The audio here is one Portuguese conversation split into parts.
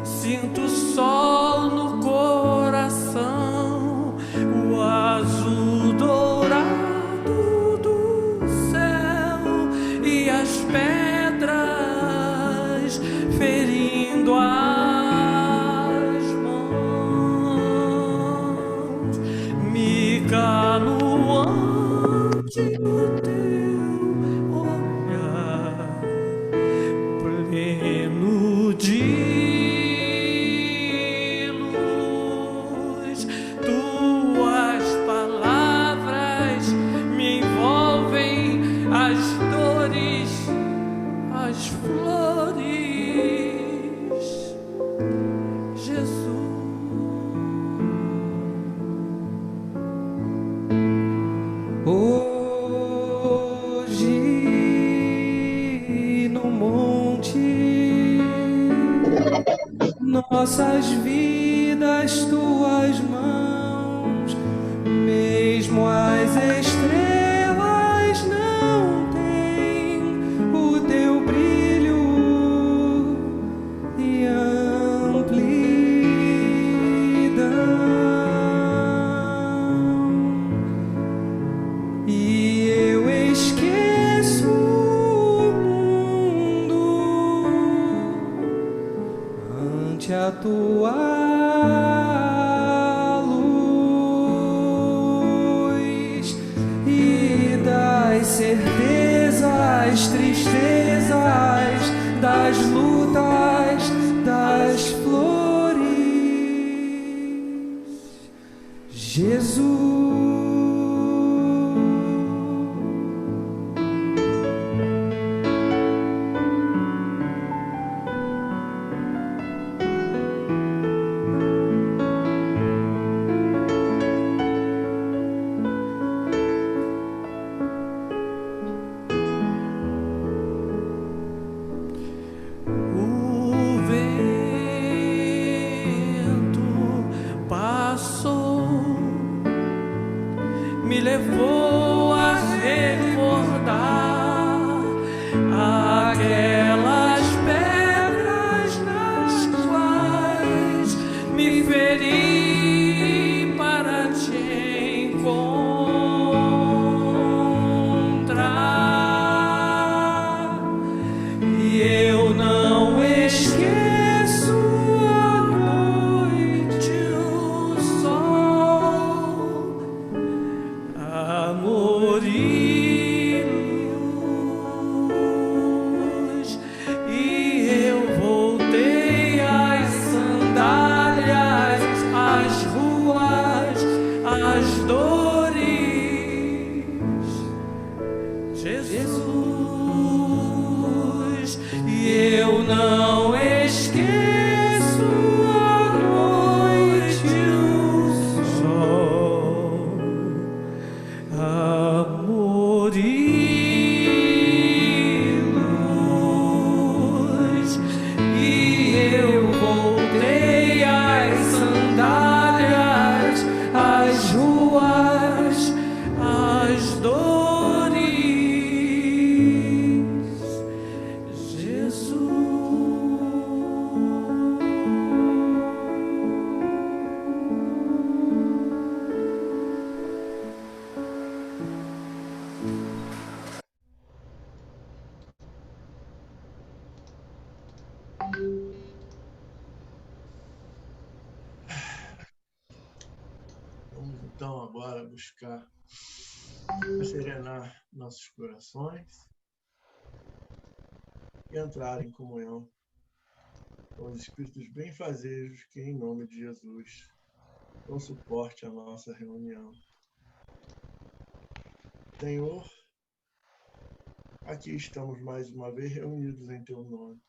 Sinto o sol no coração, o azul dourado do céu e as pedras ferindo as mãos. Me calo ante o teu olhar pleno de nossas vidas, tuas mãos, mesmo as estrelas não têm o teu brilho e amplidão, e eu esqueço o mundo ante a tua luz e das certezas, tristezas, das lutas, das flores, Jesus. Me levou a recordar aquelas pedras nas quais me feri para te encontrar, e eu não esqueço a noite, o sol, amor e luz, e eu voltei às sandálias, às ruas, às dores, Jesus, e eu não esqueço a noite, o sol, amor e luz, e eu voltei às sandálias, às ruas, às dores, Jesus. Vamos então agora buscar serenar nossos corações e entrar em comunhão com os espíritos benfazejos que, em nome de Jesus, dão suporte à nossa reunião. Senhor, aqui estamos mais uma vez reunidos em Teu nome,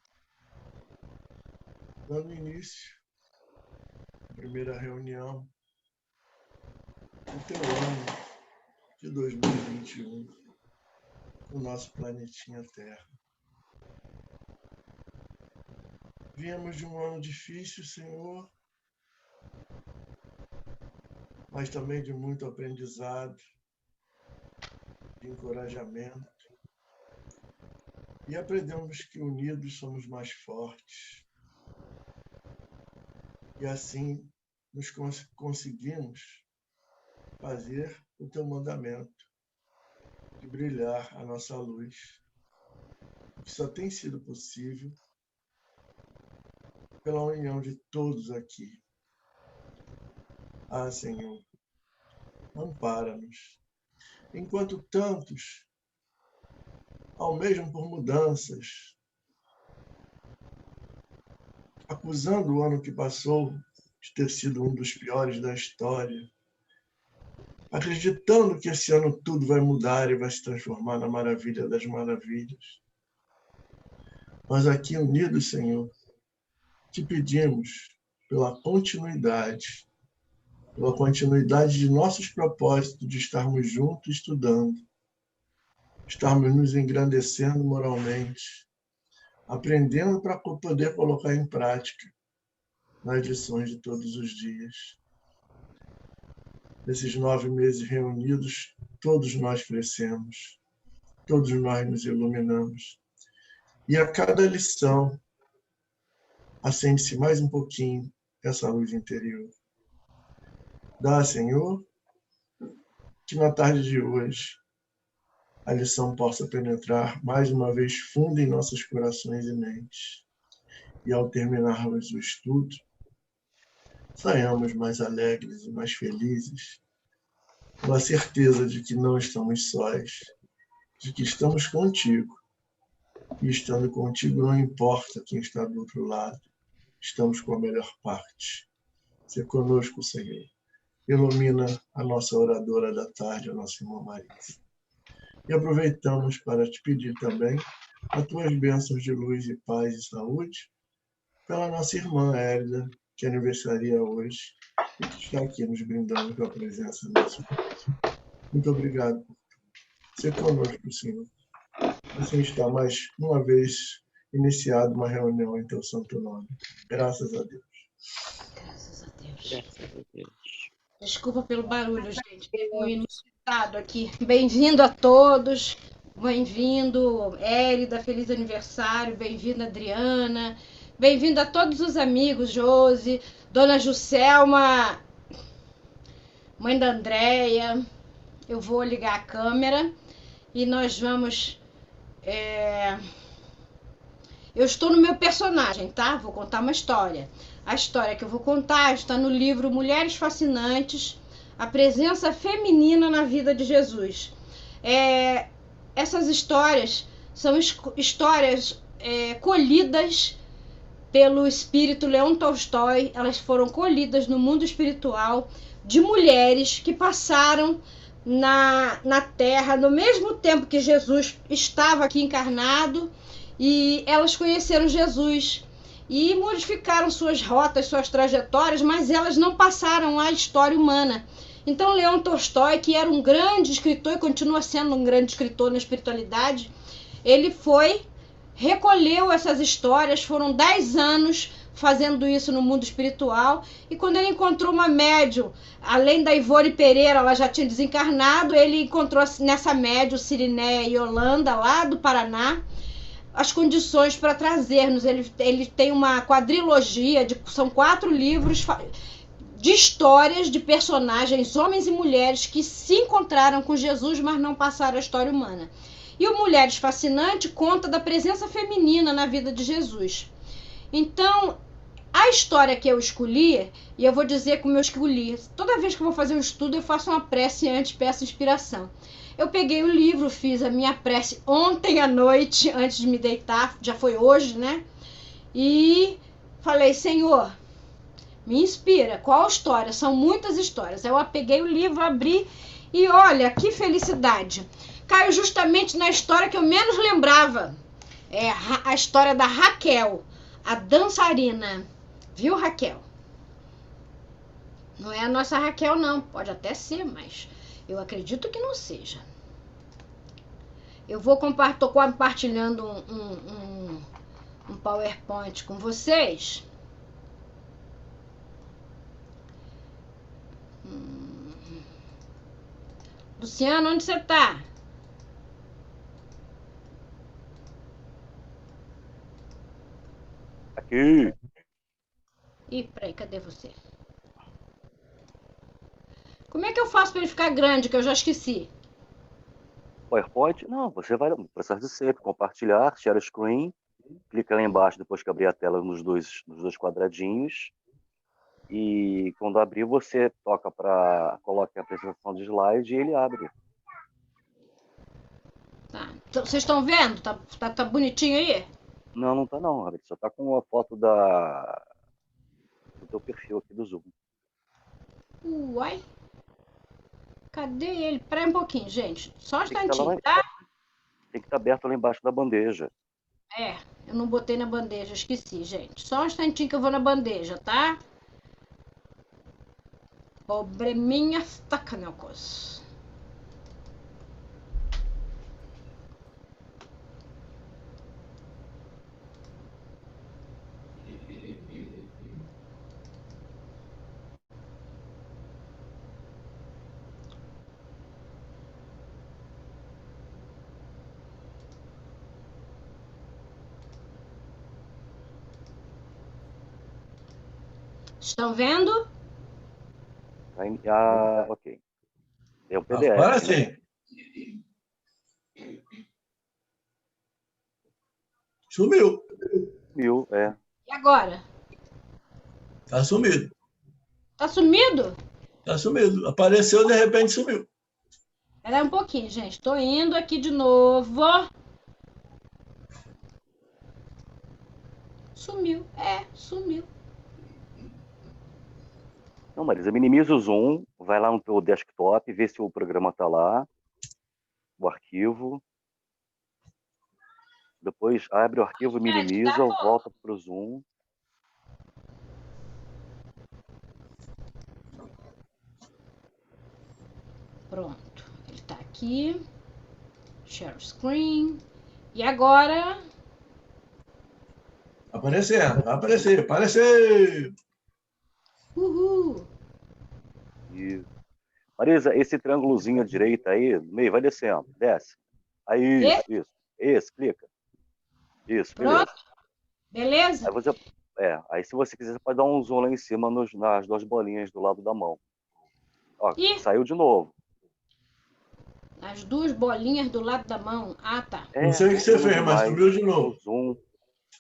dando início à primeira reunião do Teu ano de 2021, no nosso planetinha Terra. Viemos de um ano difícil, Senhor, mas também de muito aprendizado, de encorajamento e aprendemos que unidos somos mais fortes. E assim nos conseguimos fazer o teu mandamento de brilhar a nossa luz, que só tem sido possível pela união de todos aqui. Ah, Senhor, ampara-nos. Enquanto tantos almejam por mudanças, acusando o ano que passou de ter sido um dos piores da história, acreditando que esse ano tudo vai mudar e vai se transformar na maravilha das maravilhas. Nós aqui unidos, Senhor, te pedimos pela continuidade de nossos propósitos de estarmos juntos estudando, estarmos nos engrandecendo moralmente, aprendendo para poder colocar em prática nas lições de todos os dias. Nesses 9 meses reunidos, todos nós crescemos, todos nós nos iluminamos. E a cada lição, acende-se mais um pouquinho essa luz interior. Dá, Senhor, que na tarde de hoje a lição possa penetrar mais uma vez fundo em nossos corações e mentes. E ao terminarmos o estudo, saiamos mais alegres e mais felizes, com a certeza de que não estamos sós, de que estamos contigo. E estando contigo não importa quem está do outro lado, estamos com a melhor parte. Se conosco, Senhor. Ilumina a nossa oradora da tarde, a nossa irmã Marisa. E aproveitamos para te pedir também as tuas bênçãos de luz e paz e saúde pela nossa irmã Hélida, que aniversaria hoje e que está aqui nos brindando com a presença desse. Muito obrigado por ser conosco, Senhor. Assim está mais uma vez iniciado uma reunião em teu santo nome. Graças a Deus. Graças a Deus. Graças a Deus. Desculpa pelo barulho, gente. Teve um inusitado aqui. Bem-vindo a todos. Bem-vindo, Hélida. Feliz aniversário. Bem-vinda, Adriana. Bem-vindo a todos os amigos, Josi, Dona Juscelma, mãe da Andréia. Eu vou ligar a câmera e nós vamos... Eu estou no meu personagem, tá? Vou contar uma história. A história que eu vou contar está no livro Mulheres Fascinantes, a presença feminina na vida de Jesus. Essas histórias são histórias colhidas pelo espírito Leon Tolstói. Elas foram colhidas no mundo espiritual de mulheres que passaram na Terra no mesmo tempo que Jesus estava aqui encarnado, e elas conheceram Jesus e modificaram suas rotas, suas trajetórias, mas elas não passaram a história humana. Então Leon Tolstói, que era um grande escritor e continua sendo um grande escritor na espiritualidade, ele recolheu essas histórias. Foram 10 anos fazendo isso no mundo espiritual, e quando ele encontrou uma médium, além da Ivone Pereira, ela já tinha desencarnado, ele encontrou nessa médium Ciriné Yolanda, lá do Paraná, as condições para trazer-nos. Ele tem uma quadrilogia, são 4 livros de histórias de personagens, homens e mulheres, que se encontraram com Jesus, mas não passaram a história humana. E o Mulheres Fascinantes conta da presença feminina na vida de Jesus. Então, a história que eu escolhi, e eu vou dizer como eu escolhi, toda vez que eu vou fazer um estudo, eu faço uma prece antes, peço inspiração. Eu peguei o livro, fiz a minha prece ontem à noite, antes de me deitar, já foi hoje, né? E falei, Senhor, me inspira, qual história? São muitas histórias. Eu peguei o livro, abri e olha, que felicidade. Caiu justamente na história que eu menos lembrava. É a história da Raquel, a dançarina. Viu, Raquel? Não é a nossa Raquel, não. Pode até ser, mas eu acredito que não seja. Eu vou tô compartilhando um PowerPoint com vocês. Luciano, onde você tá? Aqui. Ih, peraí, cadê você? Como é que eu faço para ele ficar grande, que eu já esqueci? PowerPoint? Não, você vai no processo de sempre, compartilhar, share screen, clica lá embaixo depois que abrir a tela nos dois quadradinhos. E quando abrir, você toca para coloca a apresentação de slide e ele abre. Tá. Então, vocês estão vendo? Tá bonitinho aí? Não, não tá não, Robert. Só tá com a foto do teu perfil aqui do Zoom. Uai. Cadê ele? Peraí um pouquinho, gente. Só um Tem que estar instantinho, tá? Tem que estar aberto lá embaixo da bandeja. É, eu não botei na bandeja, esqueci, gente. Só um instantinho que eu vou na bandeja, tá? Probleminha tacanocos. Estão vendo? Ah, ok. É um PDF. Agora né? sim. Sumiu. Sumiu, é. E agora? Tá sumido. Tá sumido? Tá sumido. Apareceu, de repente sumiu. Espera um pouquinho, gente. Tô indo aqui de novo. Sumiu. É, sumiu. Não, Marisa, minimiza o Zoom, vai lá no teu desktop, vê se o programa tá lá, o arquivo. Depois abre o arquivo, minimiza, volta pro Zoom. Pronto. Ele tá aqui. Share screen. E agora? Aparecendo. Vai aparecer. Apareceu. Uhul. E... Marisa, esse triângulozinho à direita aí, no meio, vai descendo, desce. Aí, isso. Isso, clica. Isso, Pronto. beleza. Beleza? Aí você, aí se você quiser, você pode dar um zoom lá em cima nas duas bolinhas do lado da mão. Ó, saiu de novo. As duas bolinhas do lado da mão. Ah, tá. Não sei o que você fez, mas sumiu de novo. Zoom.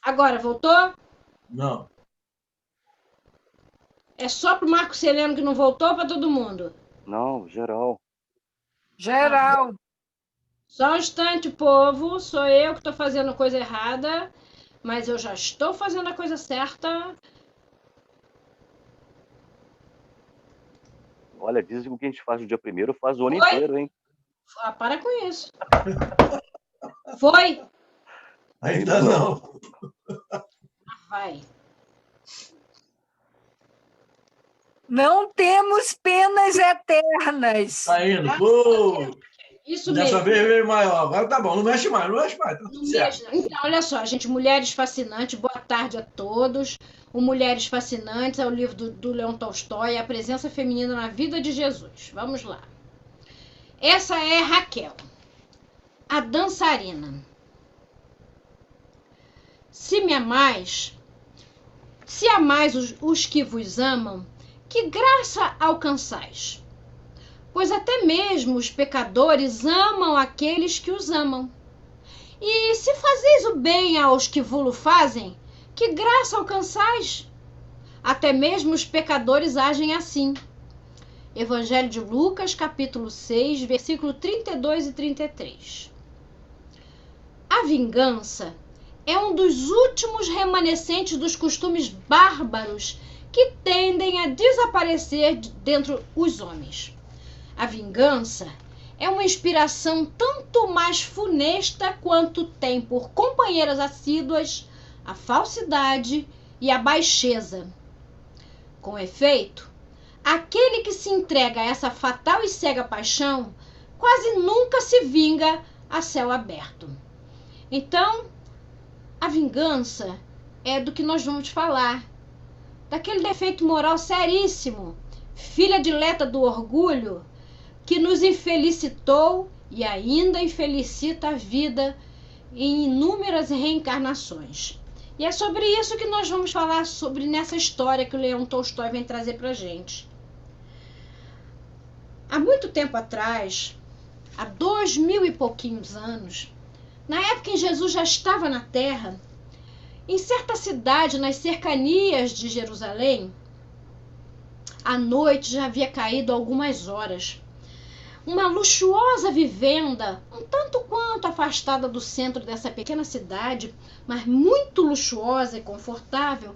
Agora, voltou? Não. É só pro Marco Celeno que não voltou ou pra todo mundo? Não, geral. Geral. Só um instante, povo. Sou eu que tô fazendo coisa errada. Mas eu já estou fazendo a coisa certa. Olha, dizem que o que a gente faz no dia 1º faz o ano inteiro, hein? Ah, para com isso. Foi? Ainda não. Vai. Não temos penas eternas. Tá indo. Pô. Isso Dessa mesmo. vez veio maior. Agora tá bom. Não mexe mais, não mexe mais. Tá tudo certo. Então, olha só, gente, Mulheres Fascinantes, boa tarde a todos. O Mulheres Fascinantes é o livro do Leon Tolstói, A Presença Feminina na Vida de Jesus. Vamos lá. Essa é Raquel, a dançarina. Se amais os que vos amam, que graça alcançais? Pois até mesmo os pecadores amam aqueles que os amam. E se fazeis o bem aos que vo-lo fazem, que graça alcançais? Até mesmo os pecadores agem assim. Evangelho de Lucas, capítulo 6, versículo 32 e 33. A vingança é um dos últimos remanescentes dos costumes bárbaros que tendem a desaparecer dentre os homens. A vingança é uma inspiração tanto mais funesta quanto tem por companheiras assíduas a falsidade e a baixeza. Com efeito, aquele que se entrega a essa fatal e cega paixão quase nunca se vinga a céu aberto. Então, a vingança é do que nós vamos falar, daquele defeito moral seríssimo, filha dileta do orgulho, que nos infelicitou e ainda infelicita a vida em inúmeras reencarnações. E é sobre isso que nós vamos falar sobre nessa história que o Leão Tolstói vem trazer pra gente. Há muito tempo atrás, há 2000 e pouquinhos anos, na época em que Jesus já estava na terra, em certa cidade nas cercanias de Jerusalém, a noite já havia caído algumas horas. Uma luxuosa vivenda, um tanto quanto afastada do centro dessa pequena cidade, mas muito luxuosa e confortável,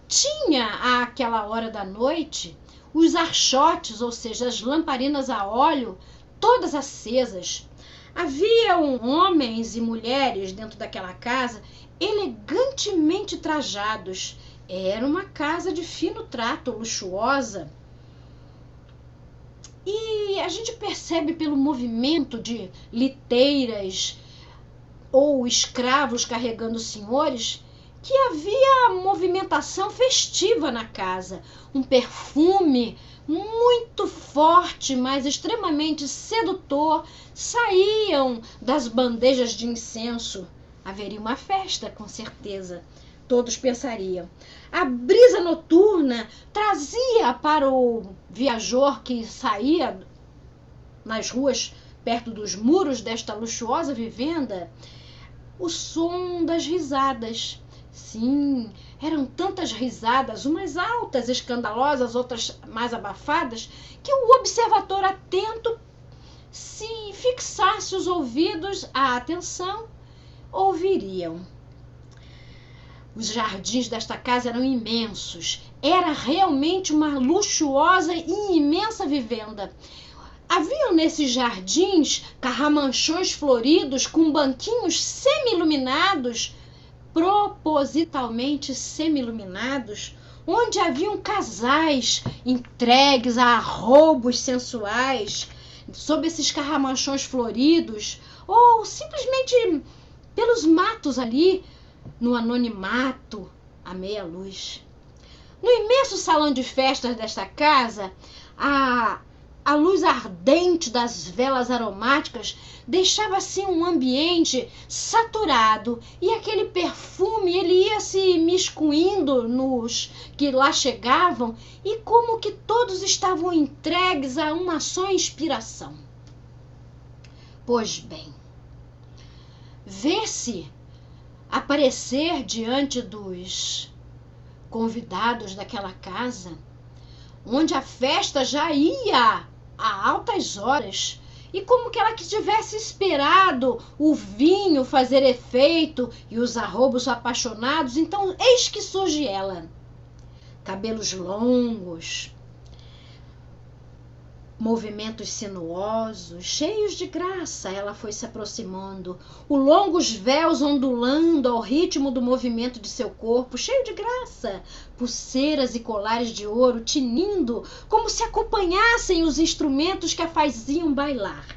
tinha àquela hora da noite os archotes, ou seja, as lamparinas a óleo, todas acesas. Haviam homens e mulheres dentro daquela casa elegantemente trajados. Era uma casa de fino trato, luxuosa. E a gente percebe pelo movimento de liteiras ou escravos carregando senhores que havia movimentação festiva na casa. Um perfume muito forte, mas extremamente sedutor, saíam das bandejas de incenso. Haveria uma festa, com certeza. Todos pensariam. A brisa noturna trazia para o viajor que saía nas ruas perto dos muros desta luxuosa vivenda o som das risadas. Sim, eram tantas risadas, umas altas, escandalosas, outras mais abafadas, que o observador atento, se fixasse os ouvidos à atenção, ouviriam. Os jardins desta casa eram imensos. Era realmente uma luxuosa e imensa vivenda. Haviam nesses jardins carramanchões floridos com banquinhos semi-iluminados, propositalmente semi-iluminados, onde haviam casais entregues a arroubos sensuais sob esses carramanchões floridos, ou simplesmente pelos matos ali, no anonimato, à meia luz. No imenso salão de festas desta casa, a luz ardente das velas aromáticas deixava assim um ambiente saturado, e aquele perfume ele ia se miscuindo nos que lá chegavam, e como que todos estavam entregues a uma só inspiração. Pois bem, vê-se aparecer diante dos convidados daquela casa, onde a festa já ia a altas horas, e como que ela que tivesse esperado o vinho fazer efeito e os arroubos apaixonados, então eis que surge ela. Cabelos longos, movimentos sinuosos, cheios de graça, ela foi se aproximando, os longos véus ondulando ao ritmo do movimento de seu corpo, cheio de graça, pulseiras e colares de ouro tinindo, como se acompanhassem os instrumentos que a faziam bailar.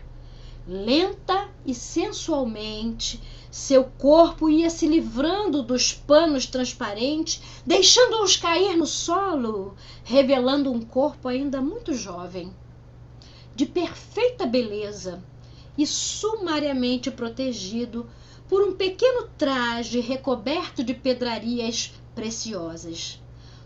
Lenta e sensualmente, seu corpo ia se livrando dos panos transparentes, deixando-os cair no solo, revelando um corpo ainda muito jovem, de perfeita beleza e sumariamente protegido por um pequeno traje recoberto de pedrarias preciosas.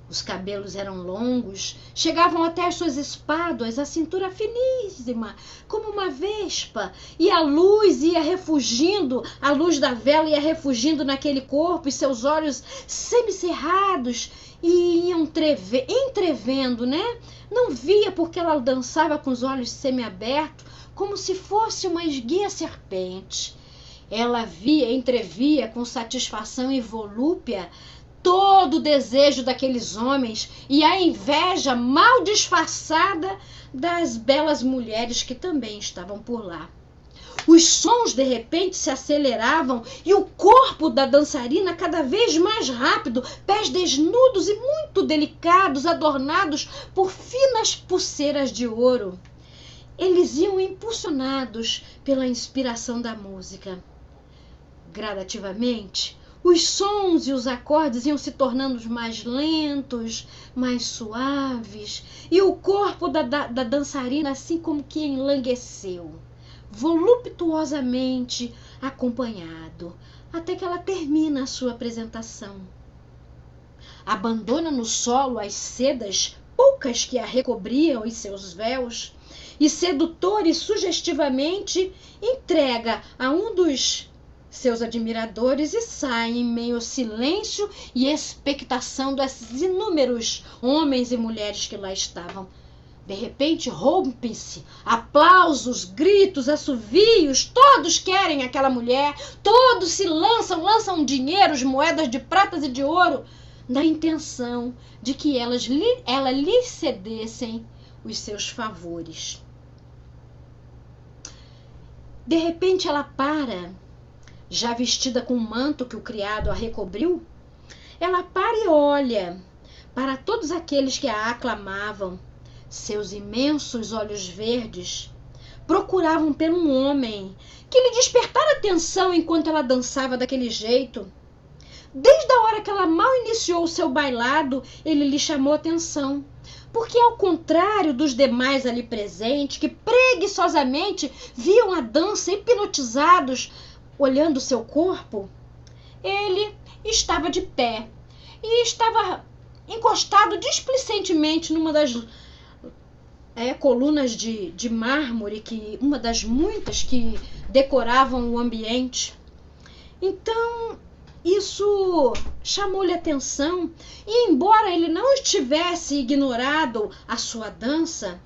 Os cabelos eram longos, chegavam até as suas espáduas, a cintura finíssima, como uma vespa, e a luz ia refugindo, a luz da vela ia refugindo naquele corpo, e seus olhos semicerrados iam entrevendo, né? Não via porque ela dançava com os olhos semiabertos, como se fosse uma esguia serpente. Ela entrevia com satisfação e volúpia todo o desejo daqueles homens e a inveja mal disfarçada das belas mulheres que também estavam por lá. Os sons de repente se aceleravam e o corpo da dançarina cada vez mais rápido, pés desnudos e muito delicados, adornados por finas pulseiras de ouro. Eles iam impulsionados pela inspiração da música. Gradativamente, os sons e os acordes iam se tornando mais lentos, mais suaves, e o corpo da dançarina assim como que enlangueceu, voluptuosamente acompanhado, até que ela termina a sua apresentação. abandona no solo as sedas poucas que a recobriam e seus véus, e sedutor e sugestivamente entrega a um dos seus admiradores e sai em meio ao silêncio e expectação desses inúmeros homens e mulheres que lá estavam. De repente rompem-se aplausos, gritos, assovios, todos querem aquela mulher, todos se lançam dinheiros, moedas de pratas e de ouro, na intenção de que ela lhe cedessem os seus favores. De repente ela para, já vestida com o manto que o criado a recobriu, ela para e olha para todos aqueles que a aclamavam. Seus imensos olhos verdes procuravam por um homem que lhe despertara atenção enquanto ela dançava daquele jeito. Desde a hora que ela mal iniciou o seu bailado, ele lhe chamou atenção, porque ao contrário dos demais ali presentes, que preguiçosamente viam a dança hipnotizados, olhando seu corpo, ele estava de pé e estava encostado displicentemente numa das colunas de mármore, uma das muitas que decoravam o ambiente. Então, isso chamou-lhe atenção, e embora ele não estivesse ignorado a sua dança,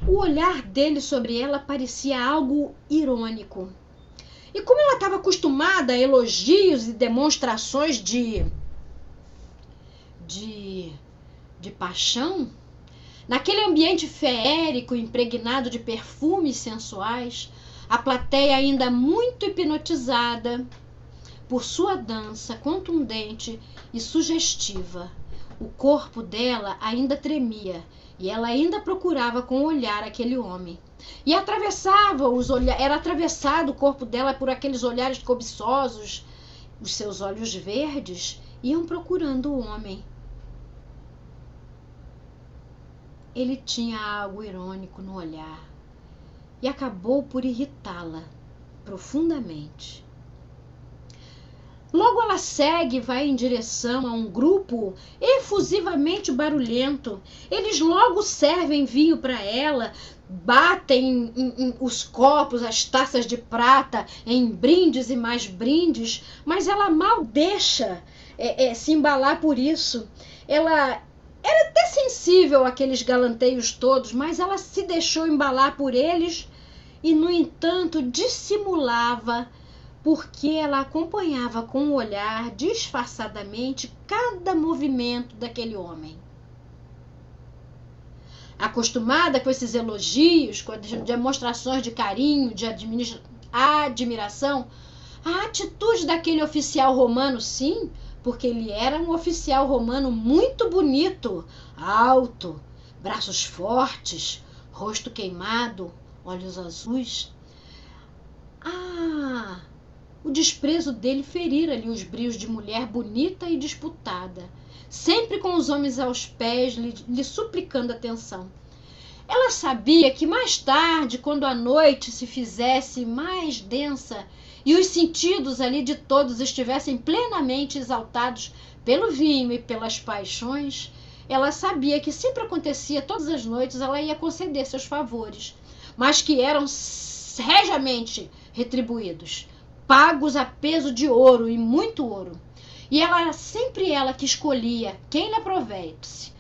o olhar dele sobre ela parecia algo irônico. E como ela estava acostumada a elogios e demonstrações de paixão, naquele ambiente feérico, impregnado de perfumes sensuais, a plateia ainda muito hipnotizada por sua dança contundente e sugestiva. O corpo dela ainda tremia e ela ainda procurava com o olhar aquele homem. E era atravessado o corpo dela por aqueles olhares cobiçosos. Os seus olhos verdes iam procurando o homem. Ele tinha algo irônico no olhar e acabou por irritá-la profundamente. Logo ela segue e vai em direção a um grupo efusivamente barulhento. Eles logo servem vinho para ela, batem os copos, as taças de prata em brindes e mais brindes, mas ela mal deixa se embalar por isso. Ela era até sensível àqueles galanteios todos, mas ela se deixou embalar por eles e, no entanto, dissimulava, porque ela acompanhava com o olhar, disfarçadamente, cada movimento daquele homem. Acostumada com esses elogios, com as demonstrações de carinho, de admiração, a atitude daquele oficial romano, sim, porque ele era um oficial romano muito bonito, alto, braços fortes, rosto queimado, olhos azuis. O desprezo dele ferira-lhe os brios de mulher bonita e disputada, sempre com os homens aos pés lhe suplicando atenção. Ela sabia que mais tarde, quando a noite se fizesse mais densa e os sentidos ali de todos estivessem plenamente exaltados pelo vinho e pelas paixões, ela sabia que sempre acontecia todas as noites, ela ia conceder seus favores, mas que eram regiamente retribuídos, pagos a peso de ouro e muito ouro. E era sempre ela que escolhia quem lhe aproveite-se,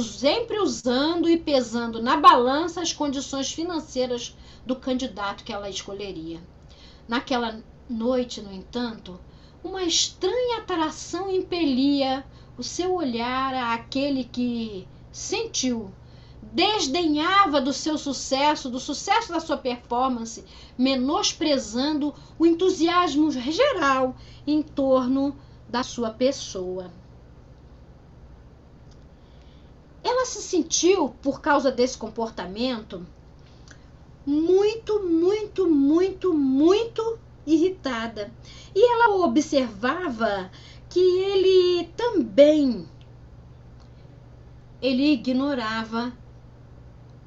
sempre usando e pesando na balança as condições financeiras do candidato que ela escolheria. Naquela noite, no entanto, uma estranha atração impelia o seu olhar àquele que sentiu, desdenhava do seu sucesso, do sucesso da sua performance, menosprezando o entusiasmo geral em torno da sua pessoa. Ela se sentiu, por causa desse comportamento, muito irritada. E ela observava que ele ignorava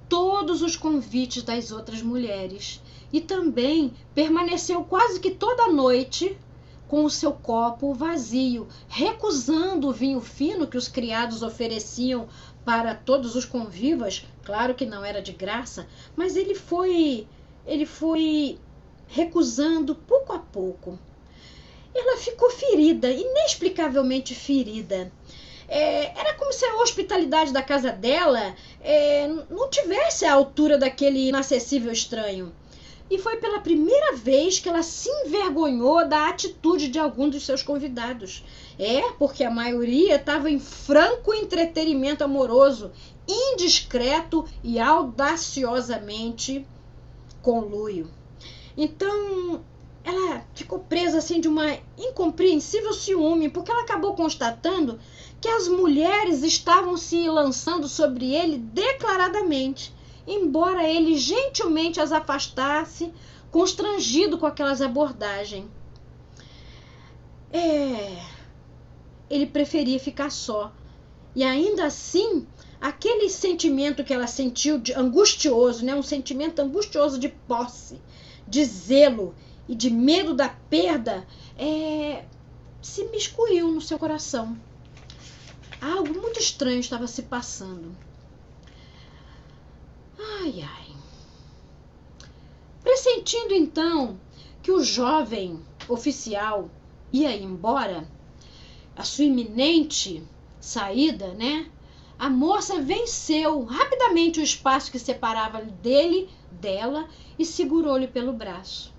todos os convites das outras mulheres e também permaneceu quase que toda a noite com o seu copo vazio, recusando o vinho fino que os criados ofereciam para todos os convivas. Claro que não era de graça, mas ele foi recusando pouco a pouco. Ela ficou ferida, inexplicavelmente ferida. Era como se a hospitalidade da casa dela não tivesse a altura daquele inacessível estranho. E foi pela primeira vez que ela se envergonhou da atitude de algum dos seus convidados. Porque a maioria estava em franco entretenimento amoroso, indiscreto e audaciosamente conluio. Então, ela ficou presa assim de uma incompreensível ciúme, porque ela acabou constatando que as mulheres estavam se lançando sobre ele declaradamente, embora ele gentilmente as afastasse, constrangido com aquelas abordagens. Ele preferia ficar só. E ainda assim, aquele sentimento que ela sentiu de angustioso, um sentimento angustioso de posse, de zelo e de medo da perda, se miscuiu no seu coração. Algo muito estranho estava se passando. Ai, ai. Pressentindo então que o jovem oficial ia embora, a sua iminente saída, a moça venceu rapidamente o espaço que separava dela e segurou-lhe pelo braço.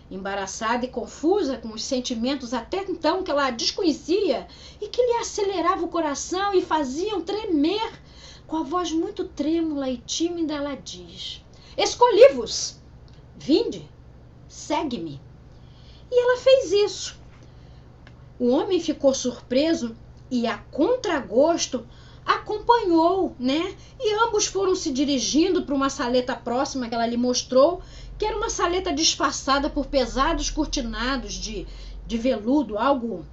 Embaraçada e confusa com os sentimentos até então que ela desconhecia e que lhe aceleravam o coração e faziam tremer, com a voz muito trêmula e tímida, ela diz: "Escolhi-vos, vinde, segue-me." E ela fez isso. O homem ficou surpreso e, a contragosto, acompanhou, E ambos foram se dirigindo para uma saleta próxima que ela lhe mostrou, que era uma saleta disfarçada por pesados cortinados de veludo, algo,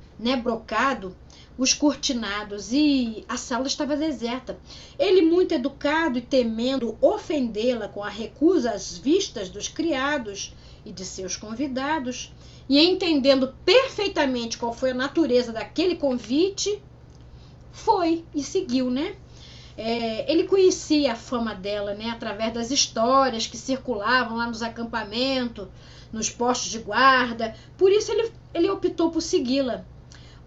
brocado, os cortinados, e a sala estava deserta. Ele, muito educado e temendo ofendê-la com a recusa às vistas dos criados e de seus convidados, e entendendo perfeitamente qual foi a natureza daquele convite, foi e seguiu, Ele conhecia a fama dela, através das histórias que circulavam lá nos acampamentos, nos postos de guarda. Por isso ele optou por segui-la.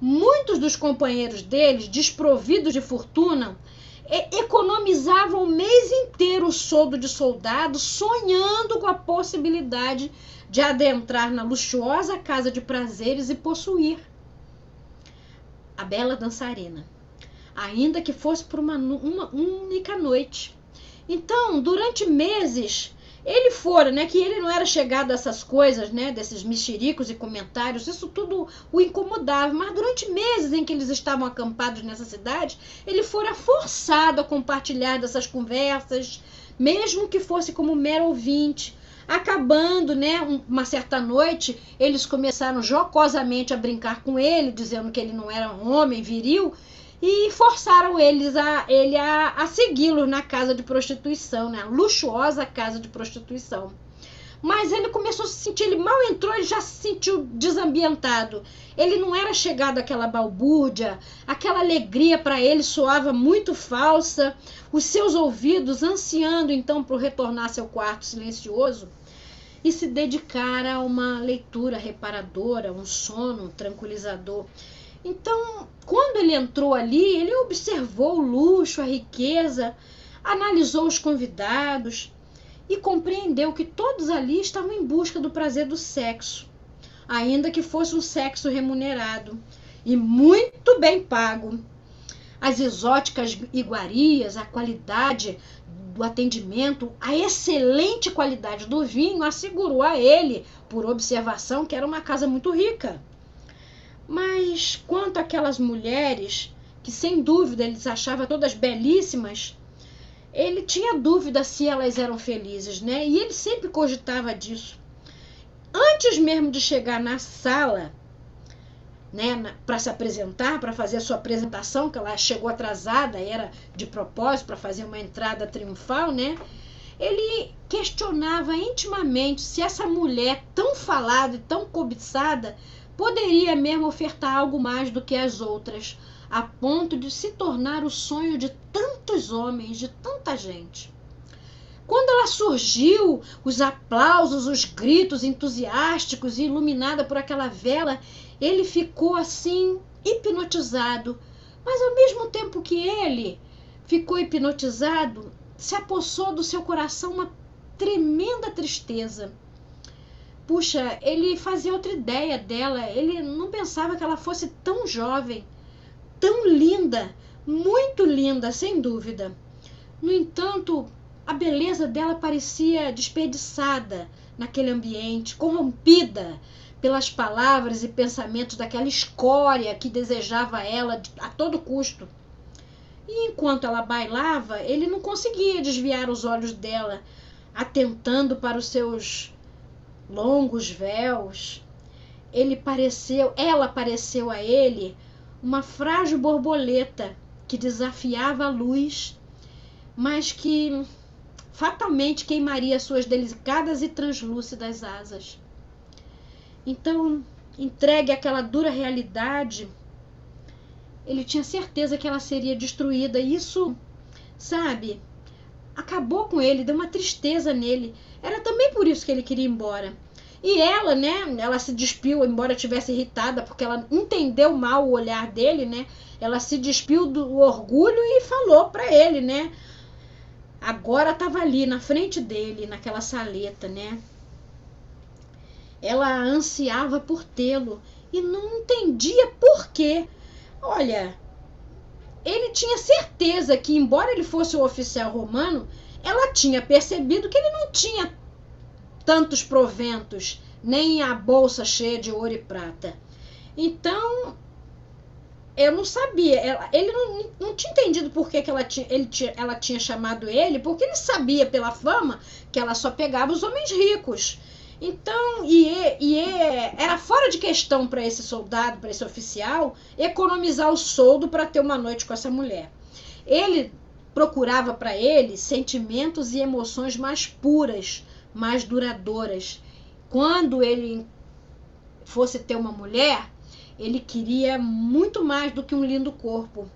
Muitos dos companheiros deles, desprovidos de fortuna, economizavam o mês inteiro o soldo de soldado, sonhando com a possibilidade de adentrar na luxuosa casa de prazeres e possuir a bela dançarina, ainda que fosse por uma única noite. Então, durante meses, ele fora, que ele não era chegado a essas coisas, desses mexericos e comentários, isso tudo o incomodava, mas durante meses em que eles estavam acampados nessa cidade, ele fora forçado a compartilhar dessas conversas, mesmo que fosse como mero ouvinte. Acabando, uma certa noite, eles começaram jocosamente a brincar com ele, dizendo que ele não era um homem viril, e forçaram ele a segui-lo na casa de prostituição, a luxuosa casa de prostituição. Mas ele começou a se sentir, ele mal entrou, ele já se sentiu desambientado. Ele não era chegado àquela balbúrdia, aquela alegria para ele soava muito falsa, os seus ouvidos ansiando então por retornar ao seu quarto silencioso e se dedicar a uma leitura reparadora, um sono tranquilizador. Então, quando ele entrou ali, ele observou o luxo, a riqueza, analisou os convidados e compreendeu que todos ali estavam em busca do prazer do sexo, ainda que fosse um sexo remunerado e muito bem pago. As exóticas iguarias, a qualidade do atendimento, a excelente qualidade do vinho assegurou a ele, por observação, que era uma casa muito rica. Mas quanto àquelas mulheres, que sem dúvida ele achava todas belíssimas, ele tinha dúvida se elas eram felizes, E ele sempre cogitava disso. Antes mesmo de chegar na sala, para se apresentar, para fazer a sua apresentação, que ela chegou atrasada, era de propósito para fazer uma entrada triunfal, ele questionava intimamente se essa mulher tão falada e tão cobiçada poderia mesmo ofertar algo mais do que as outras, a ponto de se tornar o sonho de tantos homens, de tanta gente. Quando ela surgiu, os aplausos, os gritos entusiásticos e iluminada por aquela vela, ele ficou assim, hipnotizado. Mas ao mesmo tempo que ele ficou hipnotizado, se apossou do seu coração uma tremenda tristeza. Puxa, ele fazia outra ideia dela, ele não pensava que ela fosse tão jovem, tão linda, muito linda, sem dúvida. No entanto, a beleza dela parecia desperdiçada naquele ambiente, corrompida pelas palavras e pensamentos daquela escória que desejava ela a todo custo. E enquanto ela bailava, ele não conseguia desviar os olhos dela, atentando para os seus longos véus. Ela pareceu a ele uma frágil borboleta que desafiava a luz, mas que fatalmente queimaria suas delicadas e translúcidas asas. Então, entregue àquela dura realidade, ele tinha certeza que ela seria destruída. E isso, sabe, acabou com ele, deu uma tristeza nele. Era também por isso que ele queria ir embora. E ela, né, ela se despiu, embora estivesse irritada, porque ela entendeu mal o olhar dele, né? Ela se despiu do orgulho e falou para ele, né? Agora estava ali na frente dele, naquela saleta, né? Ela ansiava por tê-lo e não entendia por quê. Olha, ele tinha certeza que, embora ele fosse o oficial romano, ela tinha percebido que ele não tinha tantos proventos, nem a bolsa cheia de ouro e prata. Então, eu não sabia, ele não tinha entendido por que ela tinha chamado ele, porque ele sabia pela fama que ela só pegava os homens ricos. Então, era fora de questão para esse soldado, para esse oficial, economizar o soldo para ter uma noite com essa mulher. Ele procurava para ele sentimentos e emoções mais puras, mais duradouras. Quando ele fosse ter uma mulher, ele queria muito mais do que um lindo corpo.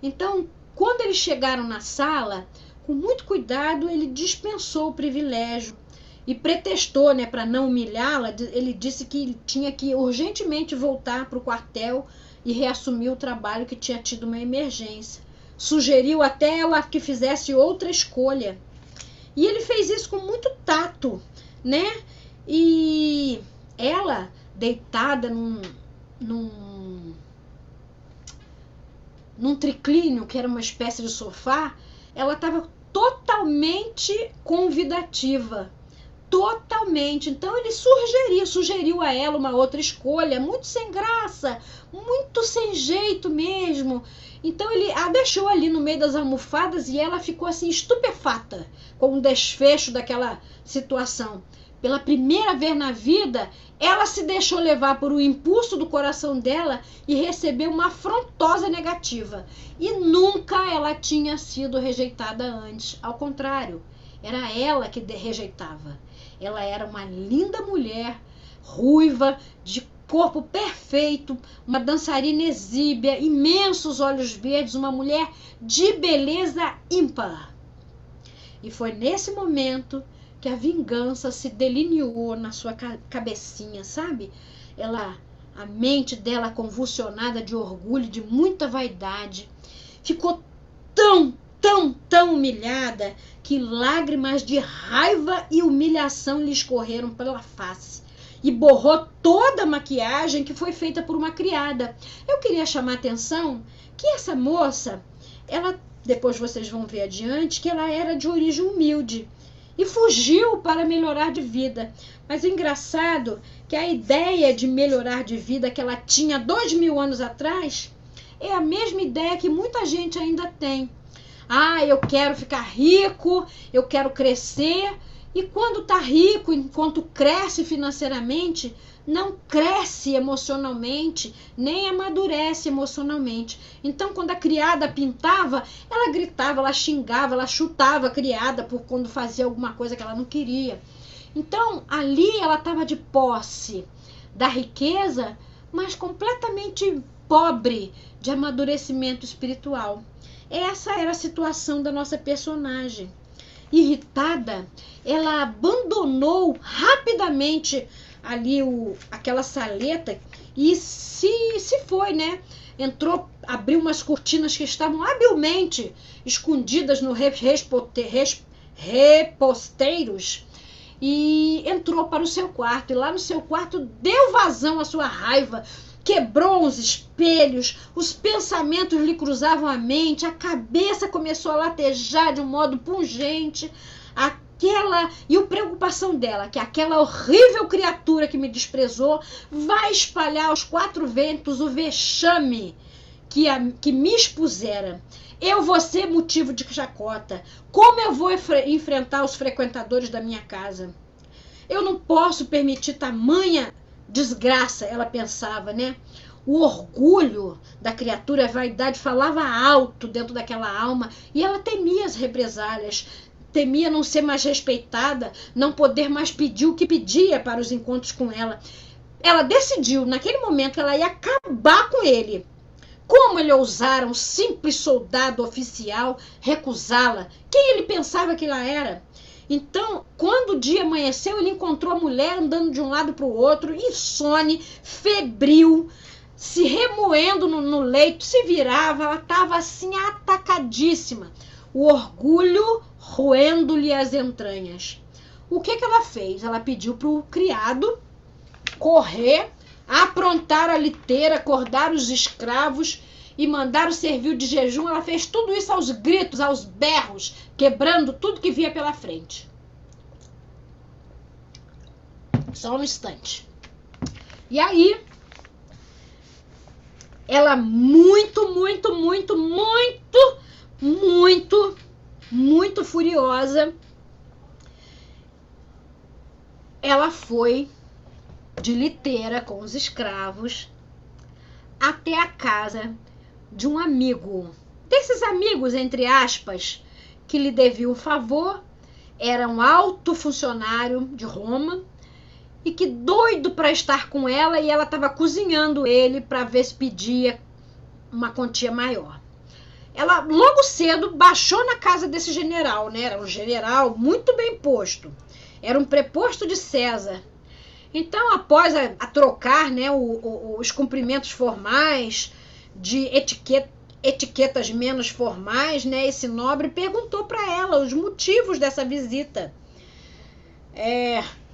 Então, quando eles chegaram na sala, com muito cuidado, ele dispensou o privilégio e pretextou, né, para não humilhá-la. Ele disse que tinha que urgentemente voltar para o quartel e reassumir o trabalho, que tinha tido uma emergência. Sugeriu até ela que fizesse outra escolha. E ele fez isso com muito tato, né? E ela, deitada num triclínio, que era uma espécie de sofá, ela estava totalmente convidativa. Totalmente. Então ele sugeriu a ela uma outra escolha, muito sem graça, muito sem jeito mesmo. Então ele a deixou ali no meio das almofadas e ela ficou assim estupefata com o desfecho daquela situação. Pela primeira vez na vida, ela se deixou levar por um impulso do coração dela e recebeu uma afrontosa negativa. E nunca ela tinha sido rejeitada antes. Ao contrário, era ela que rejeitava. Ela era uma linda mulher, ruiva, de corpo perfeito, uma dançarina exíbia, imensos olhos verdes, uma mulher de beleza ímpar. E foi nesse momento que a vingança se delineou na sua cabecinha, sabe? A mente dela, convulsionada de orgulho, de muita vaidade, ficou tão humilhada que lágrimas de raiva e humilhação lhe escorreram pela face e borrou toda a maquiagem que foi feita por uma criada. Eu queria chamar a atenção que essa moça, ela, depois vocês vão ver adiante, que ela era de origem humilde e fugiu para melhorar de vida. Mas o engraçado é que a ideia de melhorar de vida que ela tinha 2000 anos atrás é a mesma ideia que muita gente ainda tem. Ah, eu quero ficar rico, eu quero crescer. E quando está rico, enquanto cresce financeiramente, não cresce emocionalmente, nem amadurece emocionalmente. Então, quando a criada pintava, ela gritava, ela xingava, ela chutava a criada por quando fazia alguma coisa que ela não queria. Então, ali ela estava de posse da riqueza, mas completamente pobre de amadurecimento espiritual. Essa era a situação da nossa personagem. Irritada, ela abandonou rapidamente ali aquela saleta e se foi, né? Entrou, abriu umas cortinas que estavam habilmente escondidas no reposteiros e entrou para o seu quarto. E lá no seu quarto deu vazão à sua raiva, quebrou os espelhos, os pensamentos lhe cruzavam a mente, a cabeça começou a latejar de um modo pungente. E a preocupação dela, que aquela horrível criatura que me desprezou vai espalhar aos 4 ventos o vexame que me expusera. Eu vou ser motivo de chacota. Como eu vou enfrentar os frequentadores da minha casa? Eu não posso permitir tamanha desgraça, ela pensava, né? O orgulho da criatura, a vaidade falava alto dentro daquela alma e ela temia as represálias. Temia não ser mais respeitada, não poder mais pedir o que pedia para os encontros com ela. Ela decidiu, naquele momento, que ela ia acabar com ele. Como ele ousara, um simples soldado oficial, recusá-la? Quem ele pensava que ela era? Então, quando o dia amanheceu, ele encontrou a mulher andando de um lado para o outro, insone, febril, se remoendo no leito, se virava, ela estava assim atacadíssima. O orgulho roendo-lhe as entranhas. O que ela fez? Ela pediu para o criado correr, aprontar a liteira, acordar os escravos e mandar o servil de jejum. Ela fez tudo isso aos gritos, aos berros, quebrando tudo que via pela frente. Só um instante. E aí, ela muito furiosa, ela foi de liteira com os escravos até a casa de um amigo, desses amigos, entre aspas, que lhe devia o favor, era um alto funcionário de Roma e que doido para estar com ela, e ela estava cozinhando ele para ver se pedia uma quantia maior. Ela logo cedo baixou na casa desse general, né? Era um general muito bem posto, era um preposto de César. Então, após a trocar, né, os cumprimentos formais de etiquetas menos formais, né, esse nobre perguntou para ela os motivos dessa visita.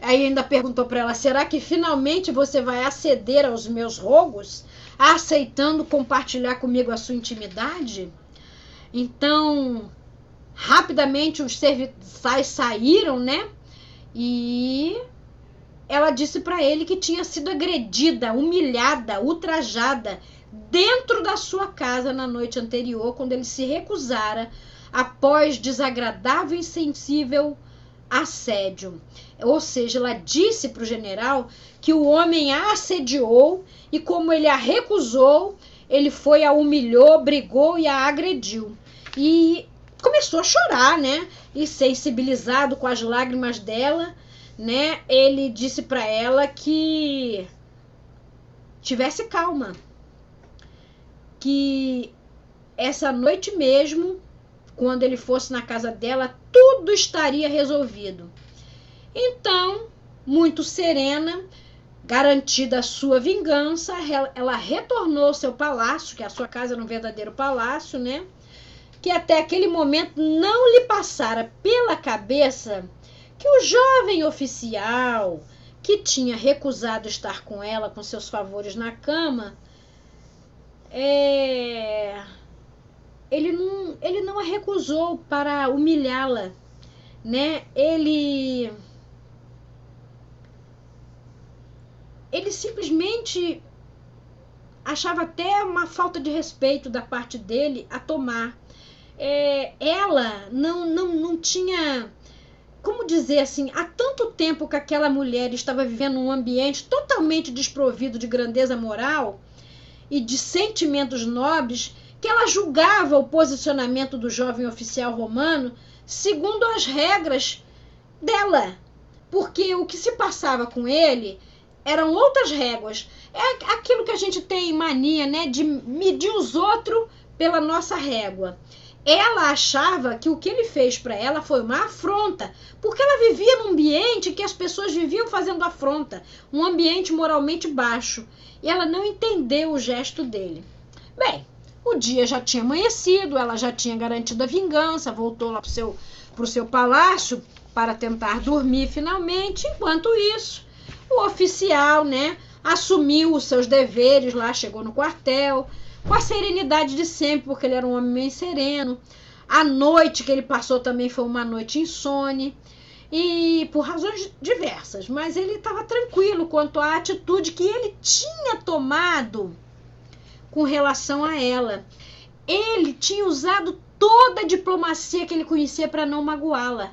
Aí ainda perguntou para ela: será que finalmente você vai aceder aos meus rogos, aceitando compartilhar comigo a sua intimidade? Então, rapidamente os serviçais saíram, né? E ela disse para ele que tinha sido agredida, humilhada, ultrajada dentro da sua casa na noite anterior, quando ele se recusara após desagradável e insensível assédio. Ou seja, ela disse para o general que o homem a assediou e, como ele a recusou, ele foi, a humilhou, brigou e a agrediu. E começou a chorar, né? E, sensibilizado com as lágrimas dela, né, ele disse para ela que tivesse calma, que essa noite mesmo, quando ele fosse na casa dela, tudo estaria resolvido. Então, muito serena, garantida a sua vingança, ela retornou ao seu palácio, que a sua casa era um verdadeiro palácio, né? Que até aquele momento não lhe passara pela cabeça que o jovem oficial que tinha recusado estar com ela, com seus favores na cama, ele não a recusou para humilhá-la, né? Ele simplesmente achava até uma falta de respeito da parte dele a tomar. Ela não tinha, como dizer assim, há tanto tempo que aquela mulher estava vivendo um ambiente totalmente desprovido de grandeza moral e de sentimentos nobres, que ela julgava o posicionamento do jovem oficial romano segundo as regras dela, porque o que se passava com ele eram outras regras. É aquilo que a gente tem mania, né, de medir os outros pela nossa régua. Ela achava que o que ele fez para ela foi uma afronta, porque ela vivia num ambiente que as pessoas viviam fazendo afronta, um ambiente moralmente baixo, e ela não entendeu o gesto dele. Bem, o dia já tinha amanhecido, ela já tinha garantido a vingança, voltou lá pro seu palácio para tentar dormir finalmente. Enquanto isso, o oficial, né, assumiu os seus deveres lá, chegou no quartel, com a serenidade de sempre, porque ele era um homem meio sereno. A noite que ele passou também foi uma noite insone, e por razões diversas, mas ele estava tranquilo quanto à atitude que ele tinha tomado com relação a ela. Ele tinha usado toda a diplomacia que ele conhecia para não magoá-la,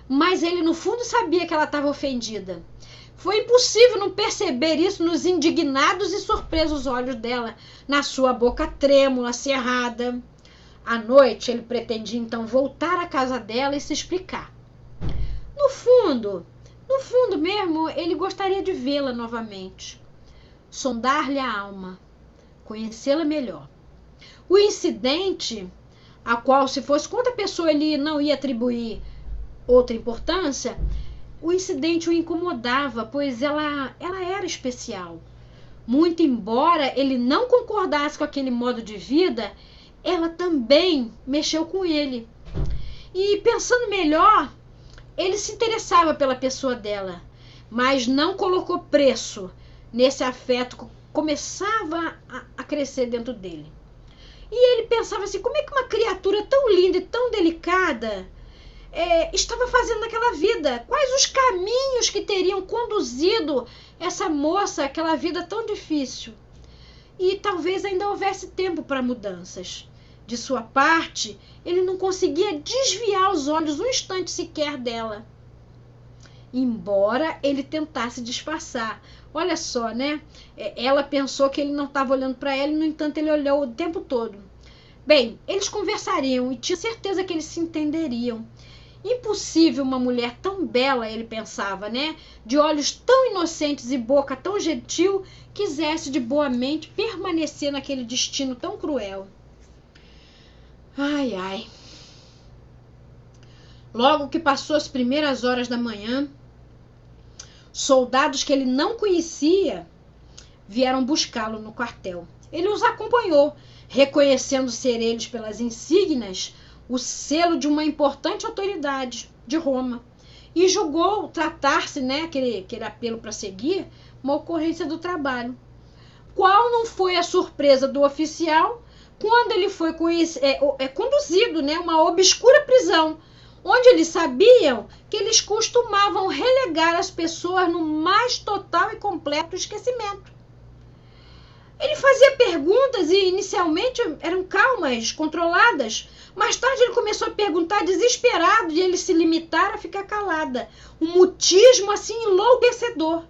mas ele no fundo sabia que ela estava ofendida. Foi impossível não perceber isso nos indignados e surpresos olhos dela, na sua boca trêmula, cerrada. À noite, ele pretendia então voltar à casa dela e se explicar. No fundo mesmo, ele gostaria de vê-la novamente, sondar-lhe a alma, conhecê-la melhor. O incidente, a qual, se fosse com outra pessoa, ele não ia atribuir outra importância, o incidente o incomodava, pois ela era especial. Muito embora ele não concordasse com aquele modo de vida, ela também mexeu com ele. E pensando melhor, ele se interessava pela pessoa dela, mas não colocou preço nesse afeto que começava a crescer dentro dele. E ele pensava assim, como é que uma criatura tão linda e tão delicada estava fazendo naquela vida? Quais os caminhos que teriam conduzido essa moça àquela vida tão difícil? E talvez ainda houvesse tempo para mudanças. De sua parte, ele não conseguia desviar os olhos um instante sequer dela, embora ele tentasse disfarçar. Olha só, né? Ela pensou que ele não estava olhando para ela, e no entanto ele olhou o tempo todo. Bem, eles conversariam e tinha certeza que eles se entenderiam. Impossível uma mulher tão bela, ele pensava, né, de olhos tão inocentes e boca tão gentil, quisesse de boa mente permanecer naquele destino tão cruel. Ai, ai. Logo que passou as primeiras horas da manhã, soldados que ele não conhecia vieram buscá-lo no quartel. Ele os acompanhou, reconhecendo ser eles pelas insígnias o selo de uma importante autoridade de Roma, e julgou tratar-se, né, aquele apelo para seguir, uma ocorrência do trabalho. Qual não foi a surpresa do oficial quando ele foi conduzido, né, a uma obscura prisão, onde eles sabiam que eles costumavam relegar as pessoas no mais total e completo esquecimento. Ele fazia perguntas e inicialmente eram calmas, controladas. Mais tarde ele começou a perguntar desesperado e ele se limitar a ficar calada. Um mutismo assim enlouquecedor.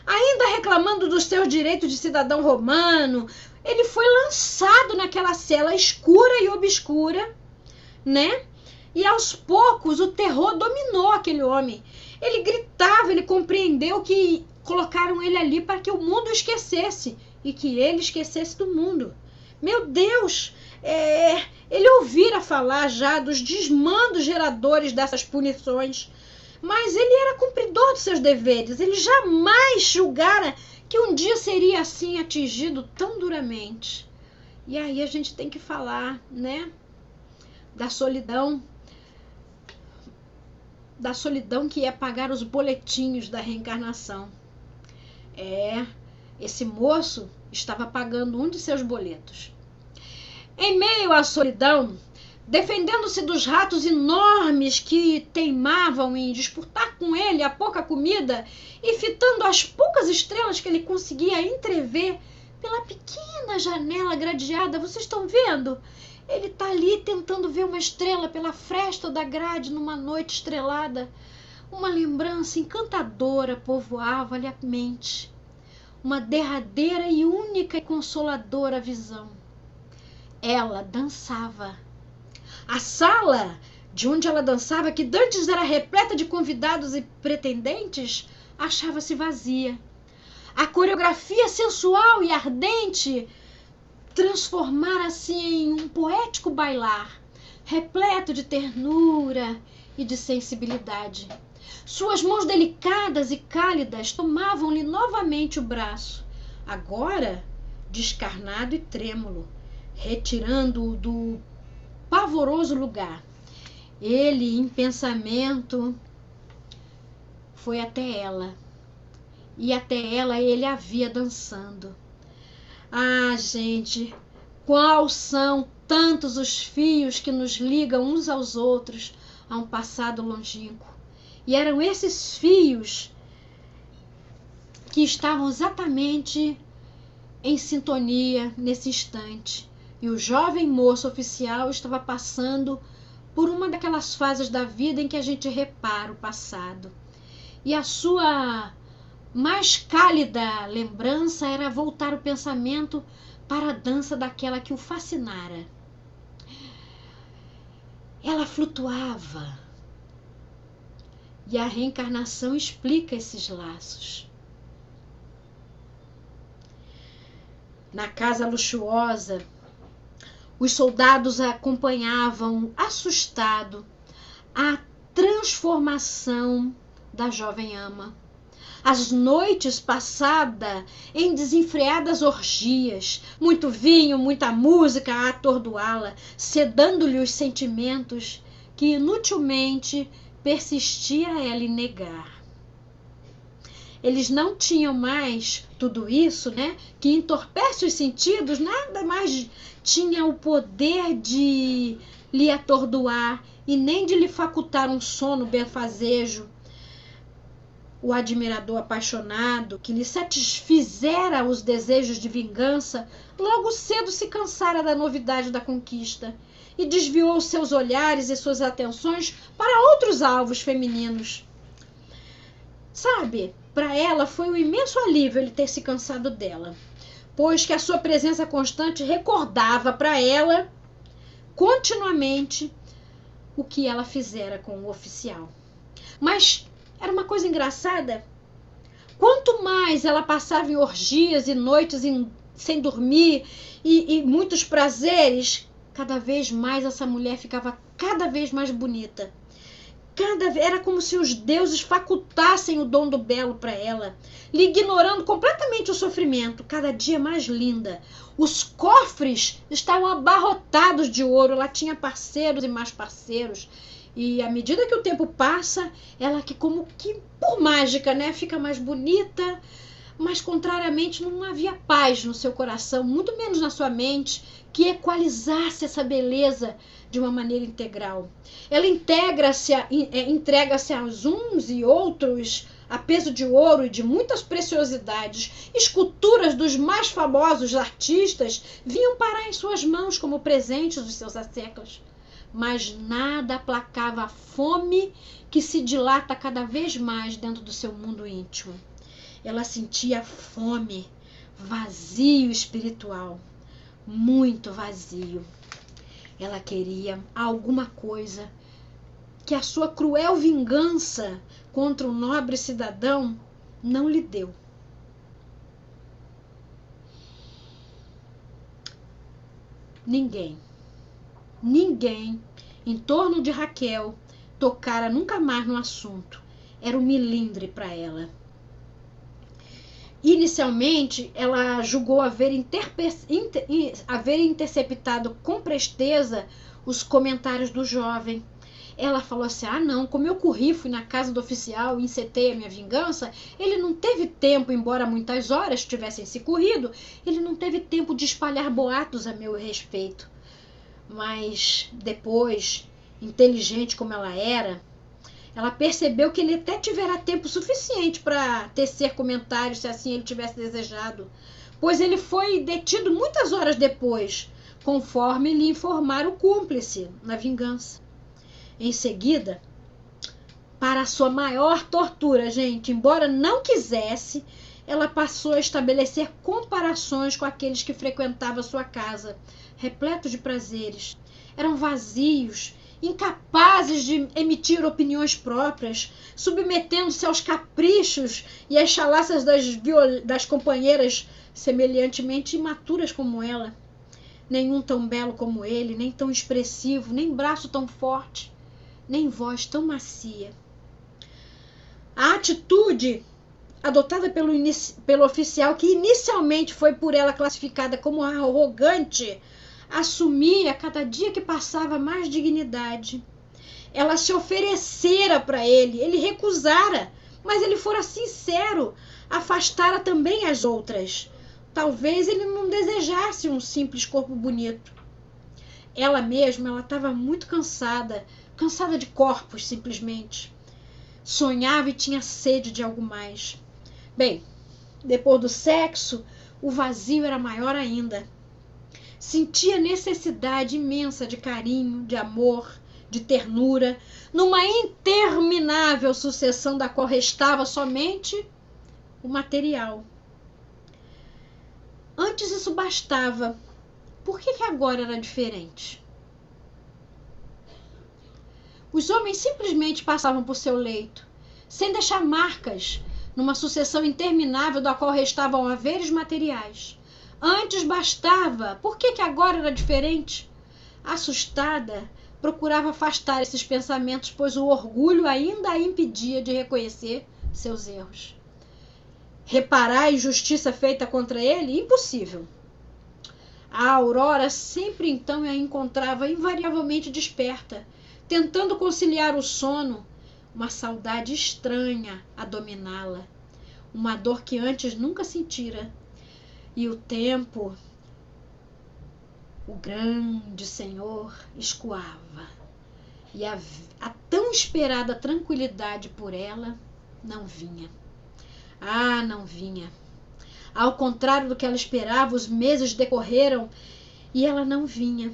Ainda reclamando dos seus direitos de cidadão romano, ele foi lançado naquela cela escura e obscura, né? E aos poucos o terror dominou aquele homem. Ele gritava, ele compreendeu que colocaram ele ali para que o mundo esquecesse e que ele esquecesse do mundo. Meu Deus! Ele ouvira falar já dos desmandos geradores dessas punições, mas ele era cumpridor de seus deveres. Ele jamais julgara que um dia seria assim atingido tão duramente. E aí a gente tem que falar, né, da solidão que é pagar os boletinhos da reencarnação. Esse moço estava pagando um de seus boletos. Em meio à solidão, defendendo-se dos ratos enormes que teimavam em disputar com ele a pouca comida e fitando as poucas estrelas que ele conseguia entrever pela pequena janela gradeada. Vocês estão vendo? Ele está ali tentando ver uma estrela pela fresta da grade numa noite estrelada. Uma lembrança encantadora povoava-lhe a mente. Uma derradeira e única e consoladora visão. Ela dançava. A sala de onde ela dançava, que dantes era repleta de convidados e pretendentes, achava-se vazia. a coreografia sensual e ardente transformara-se em um poético bailar, repleto de ternura e de sensibilidade. Suas mãos delicadas e cálidas tomavam-lhe novamente o braço, agora descarnado e trêmulo, retirando-o do pavoroso lugar. Ele, em pensamento, foi até ela, e até ela ele a via dançando. Ah, gente, quais são tantos os fios que nos ligam uns aos outros a um passado longínquo. E eram esses fios que estavam exatamente em sintonia nesse instante. E o jovem moço oficial estava passando por uma daquelas fases da vida em que a gente repara o passado. E a sua mais cálida lembrança era voltar o pensamento para a dança daquela que o fascinara. Ela flutuava. E a reencarnação explica esses laços. Na casa luxuosa, os soldados acompanhavam, assustado, a transformação da jovem ama. As noites passadas em desenfreadas orgias, muito vinho, muita música a atordoá-la, sedando-lhe os sentimentos que inutilmente persistia ela em negar. Eles não tinham mais tudo isso, né? Que entorpece os sentidos, nada mais tinha o poder de lhe atordoar e nem de lhe facultar um sono benfazejo. O admirador apaixonado, que lhe satisfizera os desejos de vingança, logo cedo se cansara da novidade da conquista e desviou seus olhares e suas atenções para outros alvos femininos. Sabe, para ela foi um imenso alívio ele ter se cansado dela, pois que a sua presença constante recordava para ela continuamente o que ela fizera com o oficial. Mas era uma coisa engraçada. Quanto mais ela passava em orgias e noites sem dormir e muitos prazeres, cada vez mais essa mulher ficava cada vez mais bonita. Era como se os deuses facultassem o dom do belo para ela, lhe ignorando completamente o sofrimento, cada dia mais linda. Os cofres estavam abarrotados de ouro, ela tinha parceiros e mais parceiros. E à medida que o tempo passa, ela que como que por mágica, né, fica mais bonita, mas contrariamente não havia paz no seu coração, muito menos na sua mente, que equalizasse essa beleza de uma maneira integral. Ela entrega-se aos uns e outros a peso de ouro e de muitas preciosidades. Esculturas dos mais famosos artistas vinham parar em suas mãos como presentes dos seus asseclas. Mas nada aplacava a fome que se dilata cada vez mais dentro do seu mundo íntimo. Ela sentia fome, vazio espiritual, muito vazio. Ela queria alguma coisa que a sua cruel vingança contra o nobre cidadão não lhe deu. Ninguém em torno de Raquel tocara nunca mais no assunto. Era um milindre para ela. Inicialmente, ela julgou haver interceptado com presteza os comentários do jovem. Ela falou assim, não, como eu corri, fui na casa do oficial e encetei a minha vingança, ele não teve tempo, embora muitas horas tivessem se corrido, ele não teve tempo de espalhar boatos a meu respeito. Mas depois, inteligente como ela era, ela percebeu que ele até tivera tempo suficiente para tecer comentários, se assim ele tivesse desejado, pois ele foi detido muitas horas depois, conforme lhe informara o cúmplice na vingança. Em seguida, para a sua maior tortura, gente, embora não quisesse, ela passou a estabelecer comparações com aqueles que frequentavam sua casa, repletos de prazeres. Eram vazios incapazes de emitir opiniões próprias, submetendo-se aos caprichos e às chalaças das companheiras semelhantemente imaturas como ela. Nenhum tão belo como ele, nem tão expressivo, nem braço tão forte, nem voz tão macia. A atitude adotada pelo oficial, que inicialmente foi por ela classificada como arrogante, assumia cada dia que passava mais dignidade. Ela se oferecera para ele, ele recusara, mas ele fora sincero, afastara também as outras. Talvez ele não desejasse um simples corpo bonito. Ela mesma, ela estava muito cansada de corpos, simplesmente. Sonhava e tinha sede de algo mais. Bem, depois do sexo, o vazio era maior ainda. Sentia necessidade imensa de carinho, de amor, de ternura, numa interminável sucessão da qual restava somente o material. Antes isso bastava. Por que agora era diferente? Os homens simplesmente passavam por seu leito, sem deixar marcas, numa sucessão interminável da qual restavam haveres materiais. Antes bastava. Por que agora era diferente? Assustada, procurava afastar esses pensamentos, pois o orgulho ainda a impedia de reconhecer seus erros. Reparar a injustiça feita contra ele? Impossível. A Aurora sempre então a encontrava invariavelmente desperta, tentando conciliar o sono, uma saudade estranha a dominá-la, uma dor que antes nunca sentira. E o tempo, o grande Senhor, escoava, e a tão esperada tranquilidade por ela não vinha. Ah, não vinha. Ao contrário do que ela esperava, os meses decorreram e ela não vinha.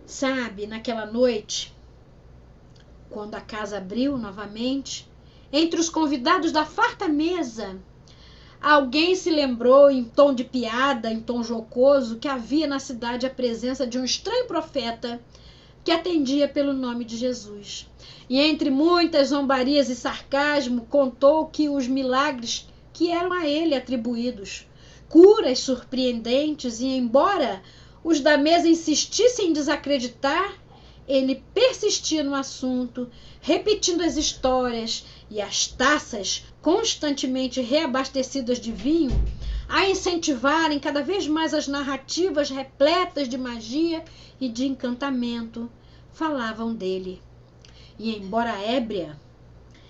Sabe, naquela noite, quando a casa abriu novamente, entre os convidados da farta mesa, alguém se lembrou, em tom de piada, em tom jocoso, que havia na cidade a presença de um estranho profeta que atendia pelo nome de Jesus. E entre muitas zombarias e sarcasmo, contou que os milagres que eram a ele atribuídos, curas surpreendentes, e embora os da mesa insistissem em desacreditar, ele persistia no assunto, repetindo as histórias e as taças constantemente reabastecidas de vinho, a incentivarem cada vez mais as narrativas repletas de magia e de encantamento, falavam dele. E embora ébria,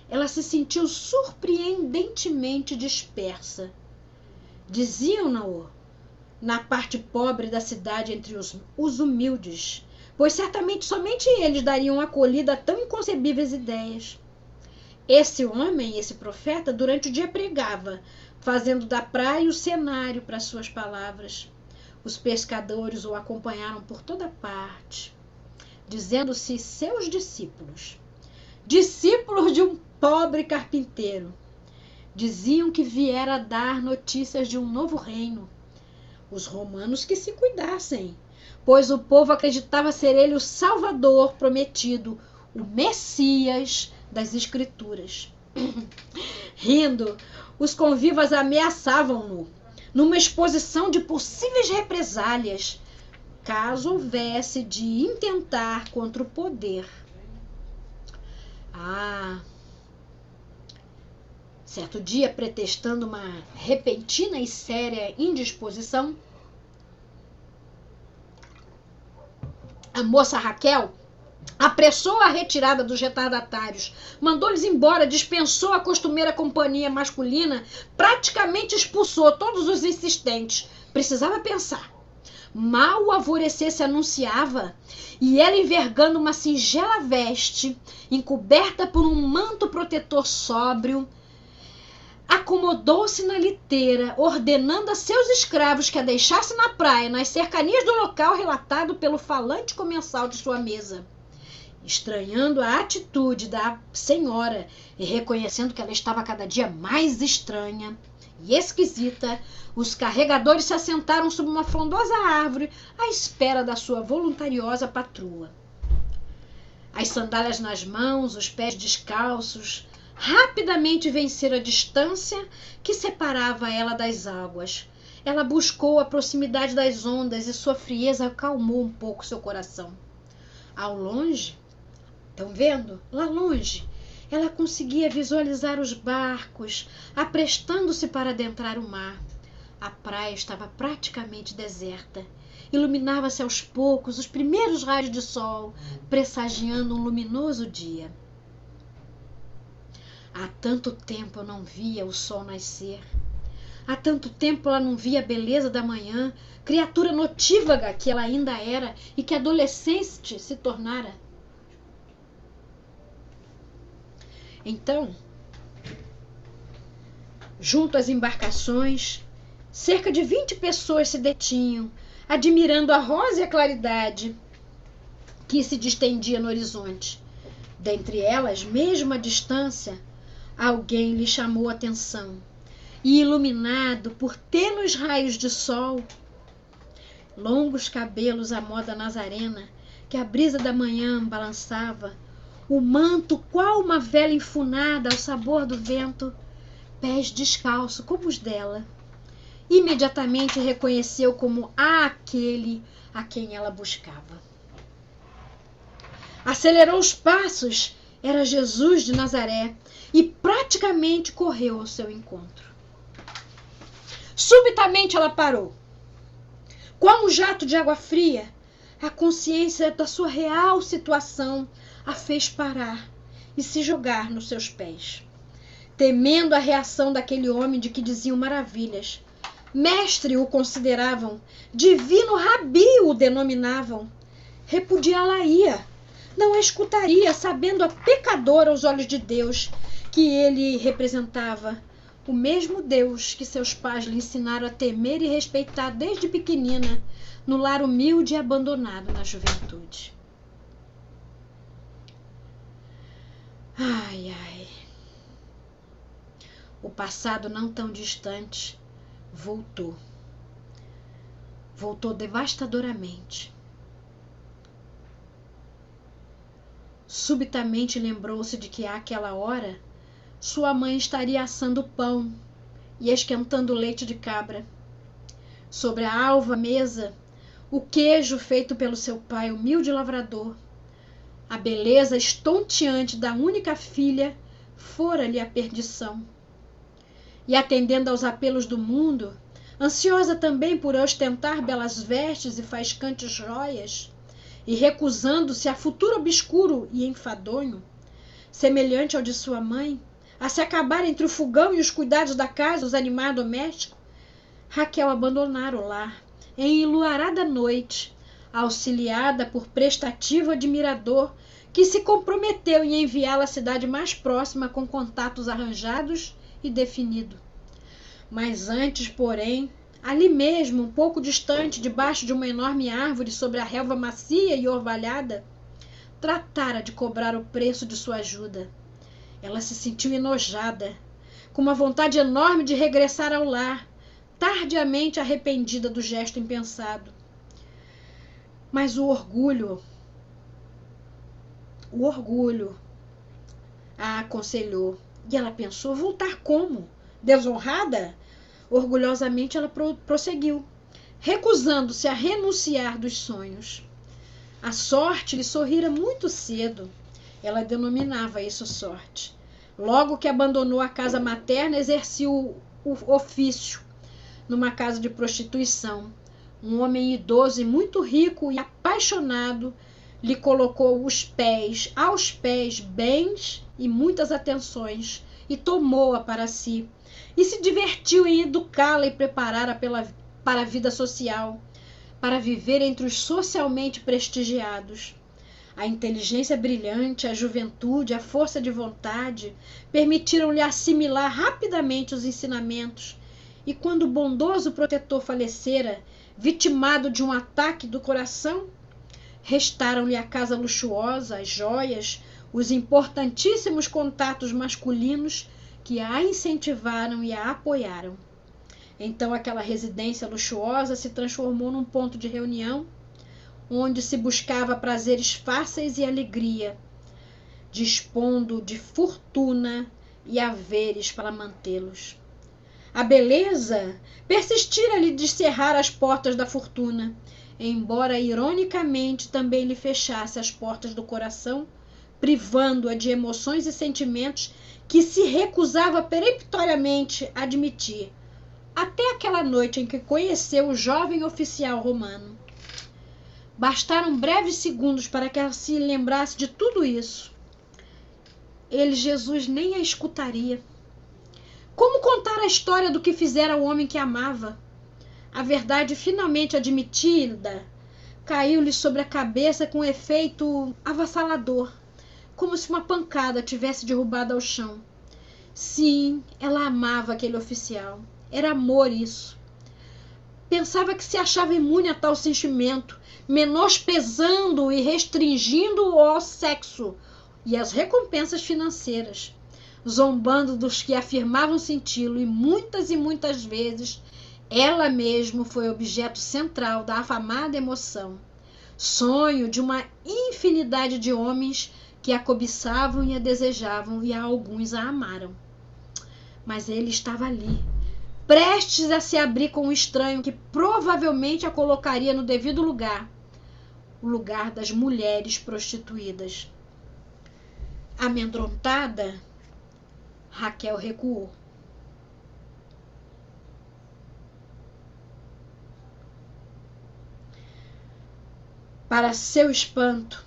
ela se sentiu surpreendentemente dispersa. Diziam-na na parte pobre da cidade entre os humildes, pois certamente somente eles dariam acolhida a tão inconcebíveis ideias. Esse homem, esse profeta, durante o dia pregava, fazendo da praia o cenário para suas palavras. Os pescadores o acompanharam por toda parte, dizendo-se seus discípulos, discípulos de um pobre carpinteiro. Diziam que viera dar notícias de um novo reino. Os romanos que se cuidassem, pois o povo acreditava ser ele o Salvador prometido, o Messias das Escrituras. Rindo, os convivas ameaçavam-no, numa exposição de possíveis represálias, caso houvesse de intentar contra o poder. Certo dia, pretextando uma repentina e séria indisposição, a moça Raquel apressou a retirada dos retardatários, mandou-lhes embora, dispensou a costumeira companhia masculina, praticamente expulsou todos os insistentes. Precisava pensar. Mal o alvorecer se anunciava, e ela, envergando uma singela veste, encoberta por um manto protetor sóbrio, acomodou-se na liteira, ordenando a seus escravos que a deixassem na praia, nas cercanias do local relatado pelo falante comensal de sua mesa. Estranhando a atitude da senhora e reconhecendo que ela estava cada dia mais estranha e esquisita, os carregadores se assentaram sob uma frondosa árvore à espera da sua voluntariosa patroa. As sandálias nas mãos, os pés descalços, rapidamente venceram a distância que separava ela das águas. Ela buscou a proximidade das ondas e sua frieza acalmou um pouco seu coração. Ao longe, estão vendo? Lá longe, ela conseguia visualizar os barcos aprestando-se para adentrar o mar. A praia estava praticamente deserta. Iluminava-se aos poucos os primeiros raios de sol, pressagiando um luminoso dia. Há tanto tempo eu não via o sol nascer. Há tanto tempo ela não via a beleza da manhã, criatura notívaga que ela ainda era e que adolescente se tornara. Então, junto às embarcações, cerca de 20 pessoas se detinham, admirando a rósea claridade que se distendia no horizonte. Dentre elas, mesmo à distância, alguém lhe chamou a atenção. E iluminado por tênues raios de sol, longos cabelos à moda nazarena, que a brisa da manhã balançava, o manto qual uma vela enfunada ao sabor do vento, pés descalços como os dela. Imediatamente reconheceu como aquele a quem ela buscava. Acelerou os passos, era Jesus de Nazaré, e praticamente correu ao seu encontro. Subitamente ela parou. Como um jato de água fria, a consciência da sua real situação a fez parar e se jogar nos seus pés. Temendo a reação daquele homem de que diziam maravilhas, mestre o consideravam, divino rabi o denominavam, repudiá-la-ia, não a escutaria, sabendo a pecadora aos olhos de Deus que ele representava, o mesmo Deus que seus pais lhe ensinaram a temer e respeitar desde pequenina, no lar humilde e abandonado na juventude. Ai, ai. O passado não tão distante voltou. Voltou devastadoramente. Subitamente lembrou-se de que àquela hora sua mãe estaria assando pão e esquentando leite de cabra. Sobre a alva mesa, o queijo feito pelo seu pai, humilde lavrador. A beleza estonteante da única filha fora-lhe a perdição. E atendendo aos apelos do mundo, ansiosa também por ostentar belas vestes e faiscantes joias, e recusando-se a futuro obscuro e enfadonho, semelhante ao de sua mãe, a se acabar entre o fogão e os cuidados da casa, os animais domésticos, Raquel abandonara o lar em enluarada noite, auxiliada por prestativo admirador que se comprometeu em enviá-la à cidade mais próxima com contatos arranjados e definidos. Mas antes, porém, ali mesmo, um pouco distante, debaixo de uma enorme árvore sobre a relva macia e orvalhada, tratara de cobrar o preço de sua ajuda. Ela se sentiu enojada, com uma vontade enorme de regressar ao lar, tardiamente arrependida do gesto impensado. Mas o orgulho a aconselhou, e ela pensou: voltar como? Desonrada? Orgulhosamente ela prosseguiu, recusando-se a renunciar dos sonhos. A sorte lhe sorrira muito cedo. Ela denominava isso sorte. Logo que abandonou a casa materna, exercia o ofício numa casa de prostituição. Um homem idoso e muito rico e apaixonado lhe colocou aos pés bens e muitas atenções, e tomou-a para si, e se divertiu em educá-la e prepará-la para a vida social, para viver entre os socialmente prestigiados. A inteligência brilhante, a juventude, a força de vontade permitiram-lhe assimilar rapidamente os ensinamentos, e quando o bondoso protetor falecera, vitimado de um ataque do coração, restaram-lhe a casa luxuosa, as joias, os importantíssimos contatos masculinos que a incentivaram e a apoiaram. Então aquela residência luxuosa se transformou num ponto de reunião, onde se buscava prazeres fáceis e alegria, dispondo de fortuna e haveres para mantê-los. A beleza persistira lhe de cerrar as portas da fortuna, embora ironicamente também lhe fechasse as portas do coração, privando-a de emoções e sentimentos que se recusava peremptoriamente a admitir, até aquela noite em que conheceu o jovem oficial romano. Bastaram breves segundos para que ela se lembrasse de tudo isso. Ele, Jesus, nem a escutaria. Como contar a história do que fizera o homem que amava? A verdade finalmente admitida caiu-lhe sobre a cabeça com um efeito avassalador, como se uma pancada tivesse derrubado ao chão. Sim, ela amava aquele oficial. Era amor isso. Pensava que se achava imune a tal sentimento, menosprezando e restringindo-o ao sexo e às recompensas financeiras, zombando dos que afirmavam senti-lo, e muitas vezes ela mesma foi objeto central da afamada emoção, sonho de uma infinidade de homens que a cobiçavam e a desejavam, e a alguns a amaram. Mas ele estava ali, prestes a se abrir com um estranho que provavelmente a colocaria no devido lugar, o lugar das mulheres prostituídas. Amedrontada, Raquel recuou. Para seu espanto,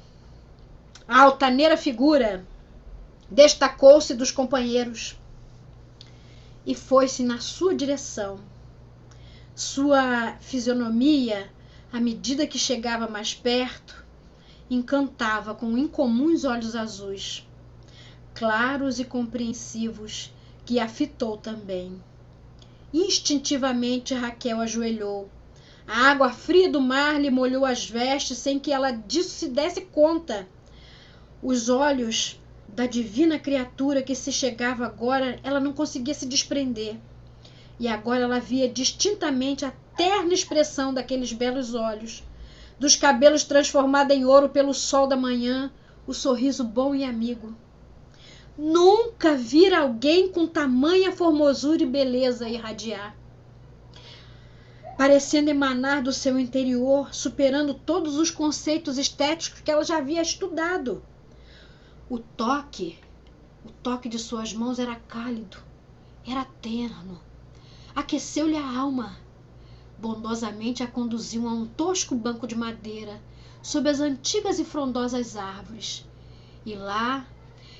a altaneira figura destacou-se dos companheiros e foi-se na sua direção. Sua fisionomia, à medida que chegava mais perto, encantava com incomuns olhos azuis, claros e compreensivos, que a fitou também. Instintivamente Raquel ajoelhou. A água fria do mar lhe molhou as vestes sem que ela disso se desse conta. Os olhos da divina criatura que se chegava agora, ela não conseguia se desprender. E agora ela via distintamente a terna expressão daqueles belos olhos, dos cabelos transformados em ouro pelo sol da manhã, o sorriso bom e amigo. Nunca vira alguém com tamanha formosura e beleza irradiar, parecendo emanar do seu interior, superando todos os conceitos estéticos que ela já havia estudado. O toque de suas mãos era cálido, era terno, aqueceu-lhe a alma. Bondosamente a conduziu a um tosco banco de madeira, sob as antigas e frondosas árvores, e lá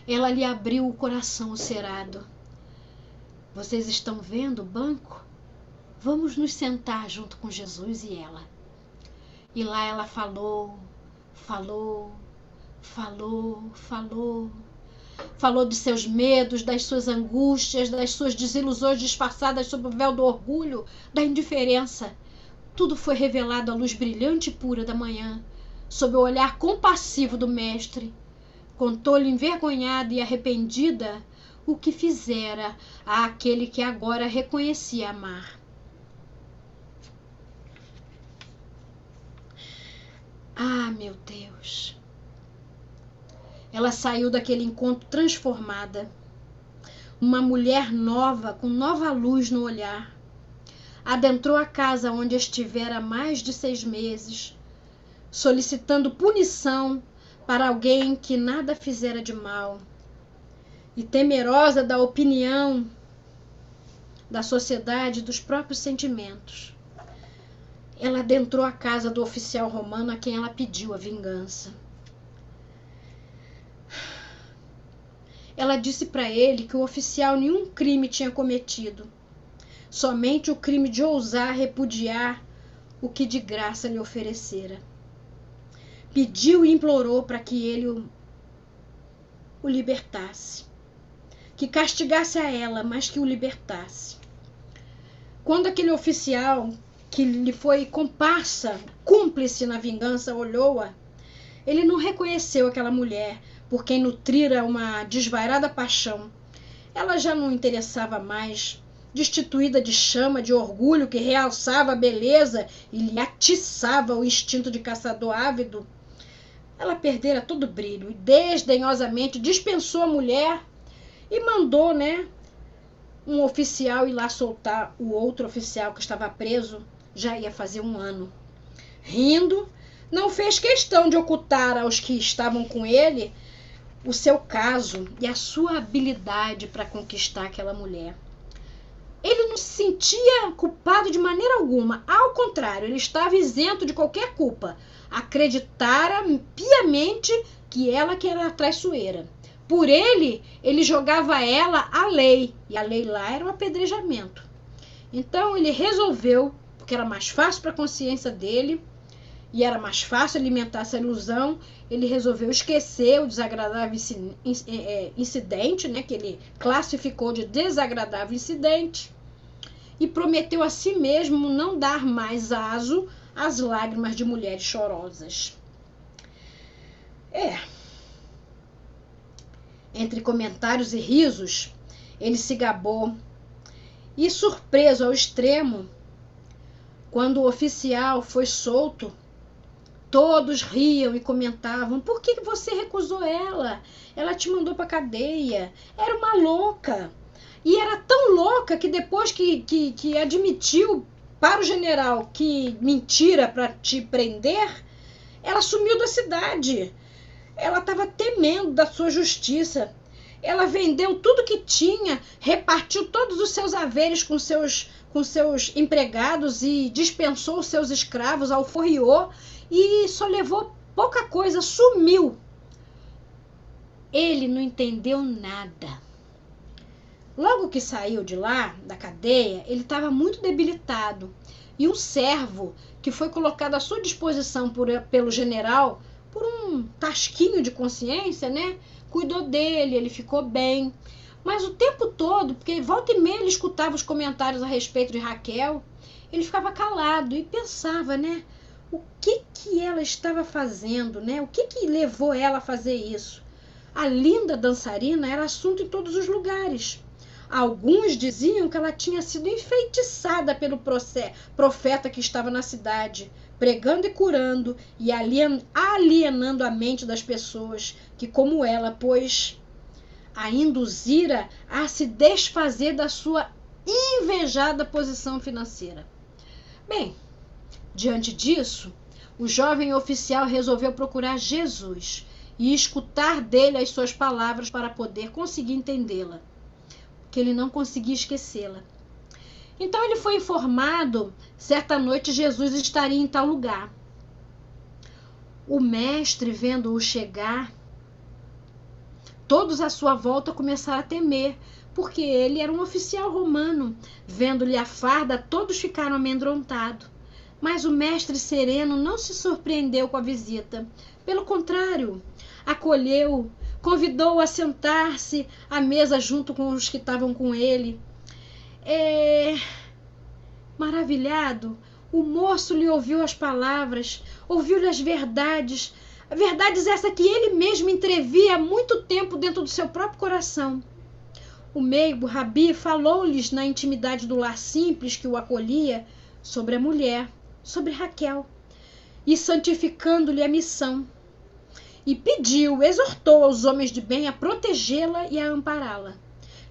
ela lhe abriu o coração ulcerado. Vocês estão vendo o banco? Vamos nos sentar junto com Jesus e ela. E lá ela falou de seus medos, das suas angústias, das suas desilusões disfarçadas sob o véu do orgulho, da indiferença. Tudo foi revelado à luz brilhante e pura da manhã, sob o olhar compassivo do mestre. Contou-lhe envergonhada e arrependida o que fizera àquele que agora reconhecia amar. Ah, meu Deus! Ela saiu daquele encontro transformada, uma mulher nova, com nova luz no olhar. Adentrou a casa onde estivera há mais de 6 meses, solicitando punição para alguém que nada fizera de mal, e temerosa da opinião da sociedade e dos próprios sentimentos. Ela adentrou a casa do oficial romano a quem ela pediu a vingança. Ela disse para ele que o oficial nenhum crime tinha cometido, somente o crime de ousar repudiar o que de graça lhe oferecera. Pediu e implorou para que ele o libertasse, que castigasse a ela, mas que o libertasse. Quando aquele oficial, que lhe foi comparsa, cúmplice na vingança, olhou-a, ele não reconheceu aquela mulher por quem nutrira uma desvairada paixão. Ela já não interessava mais, destituída de chama de orgulho que realçava a beleza e lhe atiçava o instinto de caçador ávido. ela perdera todo o brilho e desdenhosamente dispensou a mulher e mandou, né, um oficial ir lá soltar o outro oficial que estava preso, já ia fazer 1 ano. Rindo, não fez questão de ocultar aos que estavam com ele o seu caso e a sua habilidade para conquistar aquela mulher. Ele não se sentia culpado de maneira alguma, ao contrário, ele estava isento de qualquer culpa. Acreditara piamente que ela que era a traiçoeira. Por ele jogava ela à lei, e a lei lá era o apedrejamento. Então ele resolveu, porque era mais fácil para a consciência dele, e era mais fácil alimentar essa ilusão, ele resolveu esquecer o desagradável incidente, né, que ele classificou de desagradável incidente, e prometeu a si mesmo não dar mais aso às lágrimas de mulheres chorosas. Entre comentários e risos, ele se gabou, e surpreso ao extremo, quando o oficial foi solto, todos riam e comentavam: por que você recusou ela? Ela te mandou para a cadeia. Era uma louca. E era tão louca que depois que admitiu para o general que mentira para te prender, ela sumiu da cidade. Ela estava temendo da sua justiça. Ela vendeu tudo que tinha, repartiu todos os seus haveres com seus empregados e dispensou os seus escravos, alforriou, e só levou pouca coisa, sumiu. Ele não entendeu nada. Logo que saiu de lá, da cadeia, ele estava muito debilitado. E um servo, que foi colocado à sua disposição pelo general, por um tasquinho de consciência, né, cuidou dele, ele ficou bem. Mas o tempo todo, porque volta e meia ele escutava os comentários a respeito de Raquel, ele ficava calado e pensava, né, o que ela estava fazendo, né? O que levou ela a fazer isso? A linda dançarina era assunto em todos os lugares. Alguns diziam que ela tinha sido enfeitiçada pelo profeta que estava na cidade, pregando e curando e alienando a mente das pessoas que, como ela, pois a induzira a se desfazer da sua invejada posição financeira. Bem, diante disso, o jovem oficial resolveu procurar Jesus e escutar dele as suas palavras para poder conseguir entendê-la, que ele não conseguia esquecê-la. Então ele foi informado, certa noite Jesus estaria em tal lugar. O mestre, vendo-o chegar, todos à sua volta começaram a temer, porque ele era um oficial romano. Vendo-lhe a farda, todos ficaram amedrontados. Mas o mestre sereno não se surpreendeu com a visita. Pelo contrário, acolheu, convidou-o a sentar-se à mesa junto com os que estavam com ele. Maravilhado, o moço lhe ouviu as palavras, ouviu-lhe as verdades essas que ele mesmo entrevia há muito tempo dentro do seu próprio coração. O meigo Rabi falou-lhes na intimidade do lar simples que o acolhia sobre a mulher, sobre Raquel, e santificando-lhe a missão. E exortou aos homens de bem a protegê-la e a ampará-la,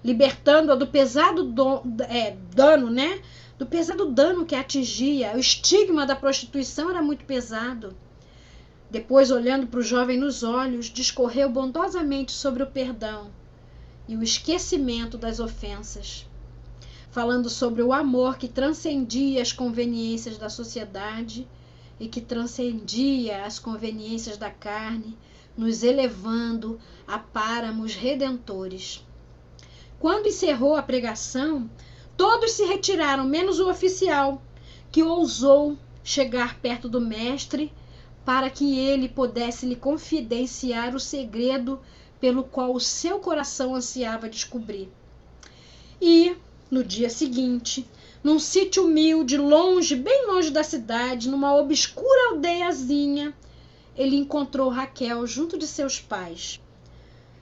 libertando-a do pesado dano, né? Do pesado dano que a atingia. O estigma da prostituição era muito pesado. Depois, olhando para o jovem nos olhos, discorreu bondosamente sobre o perdão e o esquecimento das ofensas, falando sobre o amor que transcendia as conveniências da sociedade e que transcendia as conveniências da carne, nos elevando a páramos redentores. Quando encerrou a pregação, todos se retiraram, menos o oficial, que ousou chegar perto do mestre para que ele pudesse lhe confidenciar o segredo pelo qual o seu coração ansiava descobrir. E, no dia seguinte, num sítio humilde, longe, bem longe da cidade, numa obscura aldeiazinha, ele encontrou Raquel junto de seus pais.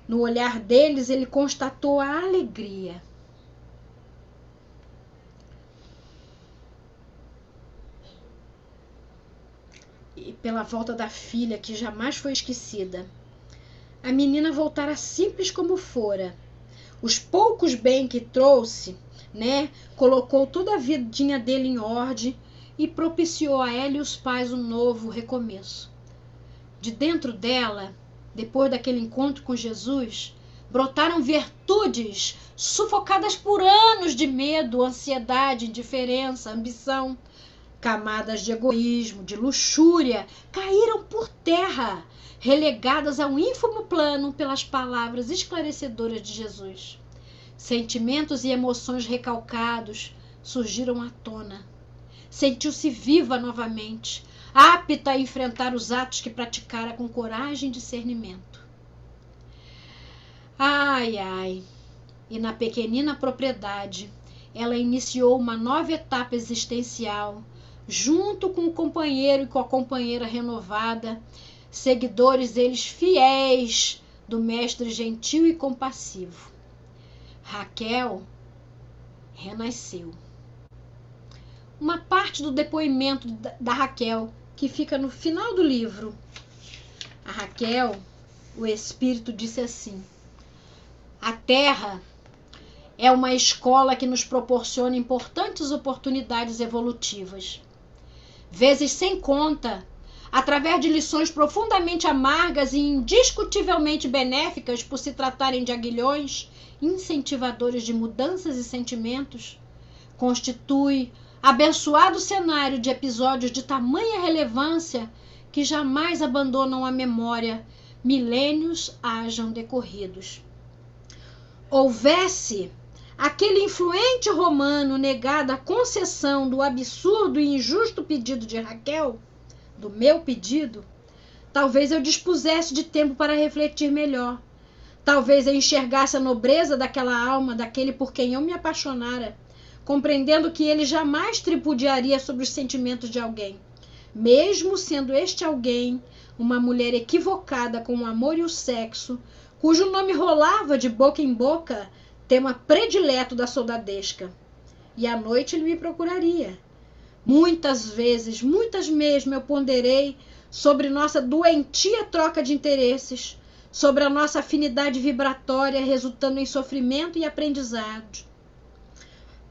No olhar deles, ele constatou a alegria. e pela volta da filha, que jamais foi esquecida. A menina voltara simples como fora. Os poucos bens que trouxe, né, colocou toda a vidinha dele em ordem e propiciou a ela e os pais um novo recomeço. De dentro dela, depois daquele encontro com Jesus, brotaram virtudes sufocadas por anos de medo, ansiedade, indiferença, ambição. Camadas de egoísmo, de luxúria, caíram por terra, relegadas ao ínfimo plano pelas palavras esclarecedoras de Jesus. Sentimentos e emoções recalcados surgiram à tona. Sentiu-se viva novamente, apta a enfrentar os atos que praticara com coragem e discernimento. Ai, ai! E na pequenina propriedade, ela iniciou uma nova etapa existencial, junto com o companheiro e com a companheira renovada, seguidores eles fiéis do mestre gentil e compassivo. Raquel renasceu. Uma parte do depoimento da Raquel, que fica no final do livro. A Raquel, o Espírito disse assim: a Terra é uma escola que nos proporciona importantes oportunidades evolutivas. Vezes sem conta, através de lições profundamente amargas e indiscutivelmente benéficas por se tratarem de aguilhões incentivadores de mudanças e sentimentos, constitui abençoado cenário de episódios de tamanha relevância que jamais abandonam a memória, milênios hajam decorridos. Houvesse aquele influente romano negado a concessão do absurdo e injusto pedido de Raquel, do meu pedido, talvez eu dispusesse de tempo para refletir melhor. Talvez eu enxergasse a nobreza daquela alma, daquele por quem eu me apaixonara, compreendendo que ele jamais tripudiaria sobre os sentimentos de alguém, mesmo sendo este alguém uma mulher equivocada com o amor e o sexo, cujo nome rolava de boca em boca, tema predileto da soldadesca. E à noite ele me procuraria. Muitas vezes, muitas mesmo, eu ponderei sobre nossa doentia troca de interesses, sobre a nossa afinidade vibratória resultando em sofrimento e aprendizado,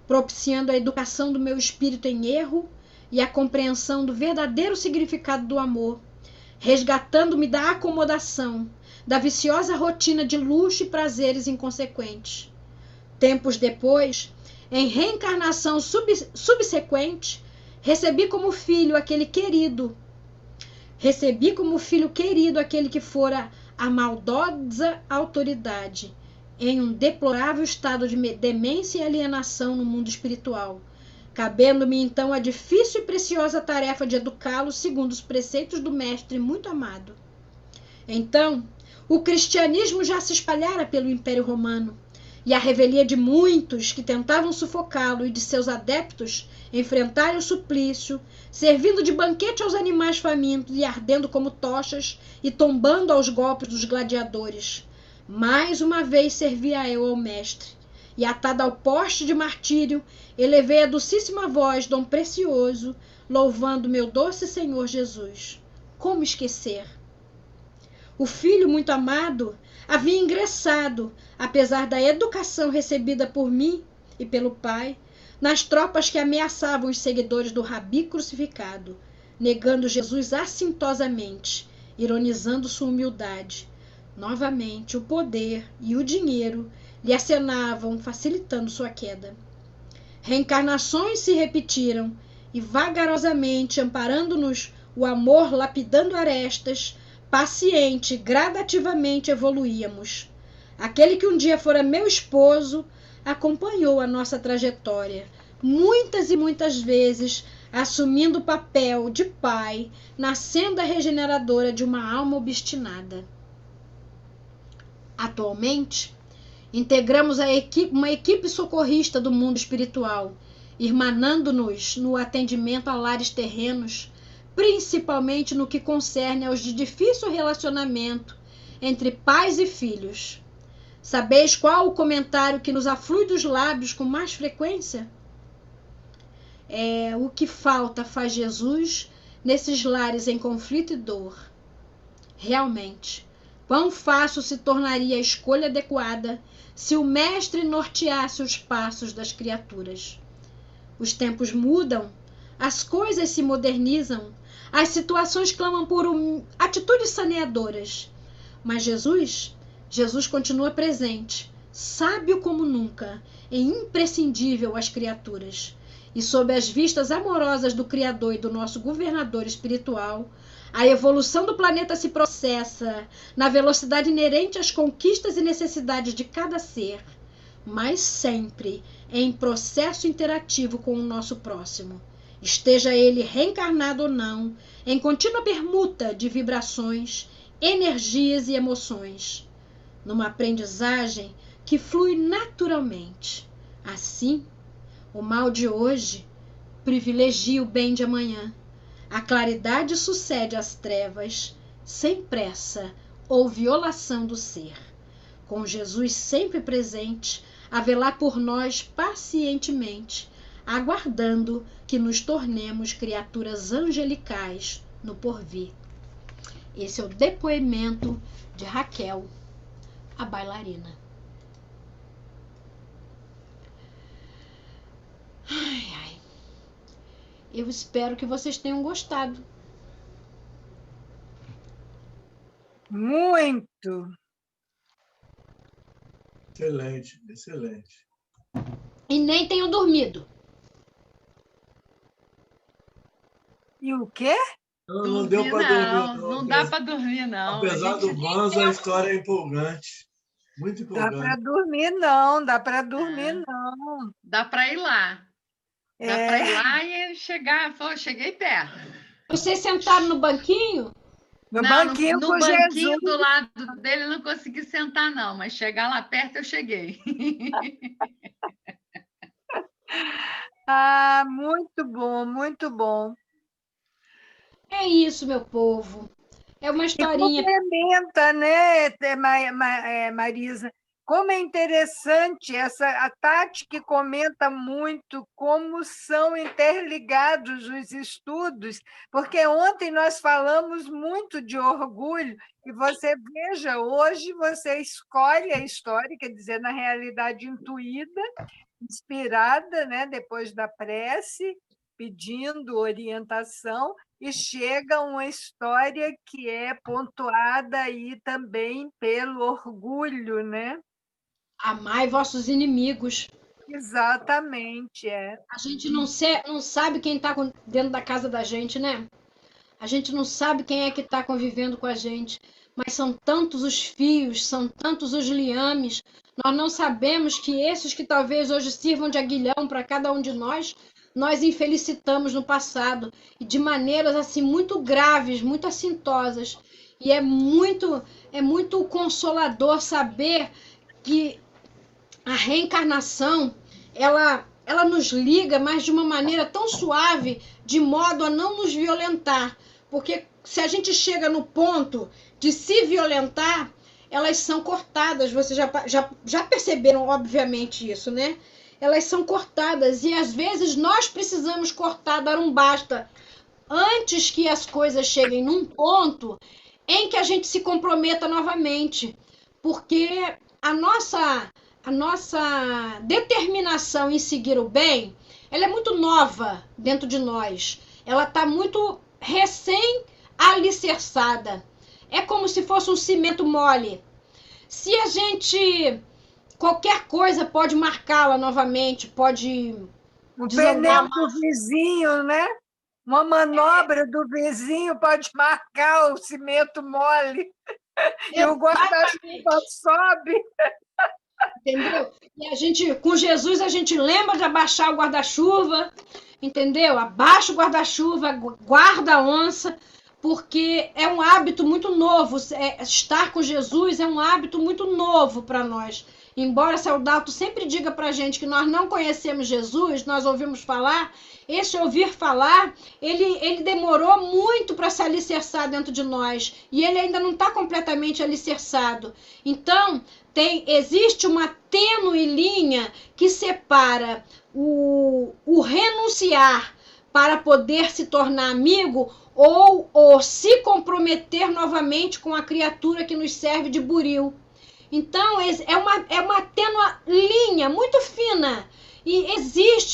propiciando a educação do meu espírito em erro e a compreensão do verdadeiro significado do amor, resgatando-me da acomodação, da viciosa rotina de luxo e prazeres inconsequentes. Tempos depois, em reencarnação subsequente, recebi como filho querido aquele que fora a maldosa autoridade, em um deplorável estado de demência e alienação no mundo espiritual, cabendo-me então a difícil e preciosa tarefa de educá-lo segundo os preceitos do mestre muito amado. Então, o cristianismo já se espalhara pelo Império Romano, e a revelia de muitos que tentavam sufocá-lo e de seus adeptos enfrentarem o suplício, servindo de banquete aos animais famintos e ardendo como tochas e tombando aos golpes dos gladiadores. Mais uma vez servia eu ao mestre, e atada ao poste de martírio, elevei a docíssima voz, dom precioso, louvando meu doce Senhor Jesus. Como esquecer? O filho muito amado havia ingressado, apesar da educação recebida por mim e pelo pai, nas tropas que ameaçavam os seguidores do Rabi crucificado, negando Jesus assintosamente, ironizando sua humildade. Novamente, o poder e o dinheiro lhe acenavam, facilitando sua queda. Reencarnações se repetiram, e vagarosamente, amparando-nos o amor lapidando arestas, paciente, gradativamente evoluíamos. Aquele que um dia fora meu esposo acompanhou a nossa trajetória, muitas e muitas vezes assumindo o papel de pai na senda regeneradora de uma alma obstinada. Atualmente, integramos uma equipe socorrista do mundo espiritual, irmanando-nos no atendimento a lares terrenos, principalmente no que concerne aos de difícil relacionamento entre pais e filhos. Sabeis qual o comentário que nos aflui dos lábios com mais frequência? O que falta faz Jesus nesses lares em conflito e dor. Realmente, quão fácil se tornaria a escolha adequada se o Mestre norteasse os passos das criaturas. Os tempos mudam, as coisas se modernizam, as situações clamam por atitudes saneadoras. Mas Jesus continua presente, sábio como nunca, e imprescindível às criaturas. E sob as vistas amorosas do Criador e do nosso governador espiritual, a evolução do planeta se processa na velocidade inerente às conquistas e necessidades de cada ser, mas sempre em processo interativo com o nosso próximo, esteja ele reencarnado ou não, em contínua permuta de vibrações, energias e emoções, numa aprendizagem que flui naturalmente. Assim, o mal de hoje privilegia o bem de amanhã. A claridade sucede às trevas, sem pressa ou violação do ser. Com Jesus sempre presente, a velar por nós pacientemente, aguardando que nos tornemos criaturas angelicais no porvir. Esse é o depoimento de Raquel, a bailarina. Ai, ai. Eu espero que vocês tenham gostado. Muito. Excelente, excelente. E nem tenham dormido. E o quê? Não deu para dormir, não dá para dormir, não. Apesar do Banzo, a história é empolgante. Muito Dá para empolgante. dormir, não. Dá para dormir, não. Dá para ir lá. Dá para ir lá e chegar. Cheguei perto. Vocês sentaram no banquinho? No Não, banquinho no com banquinho Jesus. do lado dele eu não consegui sentar, não, mas chegar lá perto eu cheguei. Ah, muito bom, muito bom. É isso, meu povo. É uma E historinha. complementa, né, Marisa? Como é interessante a Tati que comenta muito como são interligados os estudos, porque ontem nós falamos muito de orgulho, e você veja, hoje você escolhe a história, quer dizer, na realidade intuída, inspirada, né, depois da prece, pedindo orientação, e chega uma história que é pontuada aí também pelo orgulho, né? Amai vossos inimigos. Exatamente, é. A gente não sabe quem está dentro da casa da gente, né? A gente não sabe quem é que está convivendo com a gente. Mas são tantos os fios, são tantos os liames. Nós não sabemos que esses que talvez hoje sirvam de aguilhão para cada um de nós infelicitamos no passado. E de maneiras assim muito graves, muito assintosas. E é muito consolador saber que a reencarnação, ela nos liga, mas de uma maneira tão suave, de modo a não nos violentar. Porque se a gente chega no ponto de se violentar, elas são cortadas. Vocês já perceberam, obviamente, isso, né? Elas são cortadas e, às vezes, nós precisamos cortar, dar um basta, antes que as coisas cheguem num ponto em que a gente se comprometa novamente. Porque a nossa determinação em seguir o bem, ela é muito nova dentro de nós. Ela está muito recém-alicerçada. É como se fosse um cimento mole. Se a gente... Qualquer coisa pode marcá-la novamente, pode... O pneu do vizinho, né? Uma manobra do vizinho pode marcar o cimento mole. E o guarda-chuva sobe. Entendeu? E com Jesus, a gente lembra de abaixar o guarda-chuva, entendeu? Abaixa o guarda-chuva, guarda a onça, porque é um hábito muito novo. Estar com Jesus é um hábito muito novo para nós. Embora Saudato sempre diga para a gente que nós não conhecemos Jesus, nós ouvimos falar, esse ouvir falar, ele demorou muito para se alicerçar dentro de nós, e ele ainda não está completamente alicerçado. Então, existe uma tênue linha que separa o renunciar para poder se tornar amigo ou se comprometer novamente com a criatura que nos serve de buril. Então, é uma tênue linha muito fina. E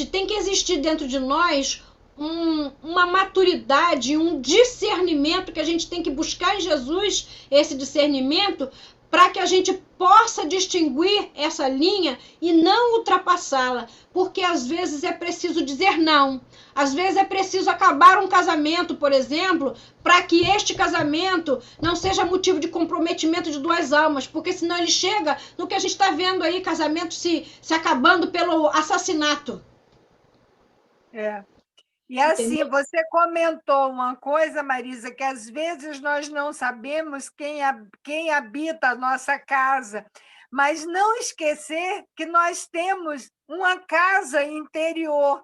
tem que existir dentro de nós uma maturidade, um discernimento que a gente tem que buscar em Jesus, esse discernimento, para que a gente possa distinguir essa linha e não ultrapassá-la, porque às vezes é preciso dizer não. Às vezes é preciso acabar um casamento, por exemplo, para que este casamento não seja motivo de comprometimento de duas almas, porque senão ele chega no que a gente está vendo aí, casamento se acabando pelo assassinato. E assim, você comentou uma coisa, Marisa, que às vezes nós não sabemos quem habita a nossa casa, mas não esquecer que nós temos uma casa interior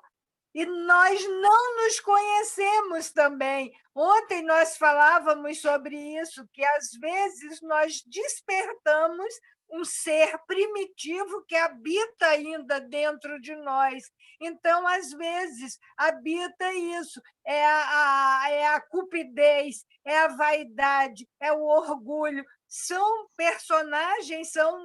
e nós não nos conhecemos também. Ontem nós falávamos sobre isso, que às vezes nós despertamos um ser primitivo que habita ainda dentro de nós. Então, às vezes, habita isso, é a cupidez, é a vaidade, é o orgulho. São personagens, são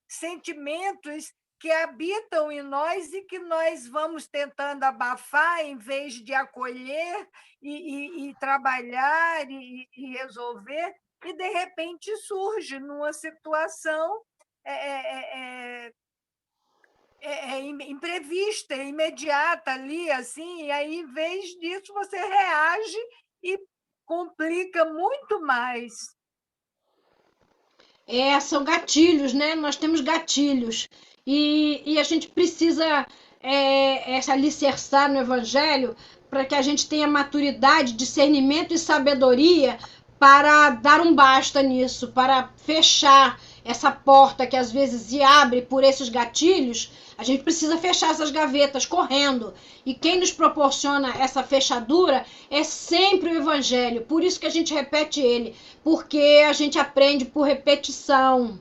sentimentos que habitam em nós e que nós vamos tentando abafar em vez de acolher e trabalhar e resolver, e, de repente, surge numa situação imprevista, imediata ali, assim, e aí, em vez disso, você reage e complica muito mais. São gatilhos, né? Nós temos gatilhos. E a gente precisa se alicerçar no Evangelho para que a gente tenha maturidade, discernimento e sabedoria para dar um basta nisso, para fechar essa porta que às vezes se abre por esses gatilhos. A gente precisa fechar essas gavetas correndo. E quem nos proporciona essa fechadura é sempre o Evangelho. Por isso que a gente repete ele. Porque a gente aprende por repetição.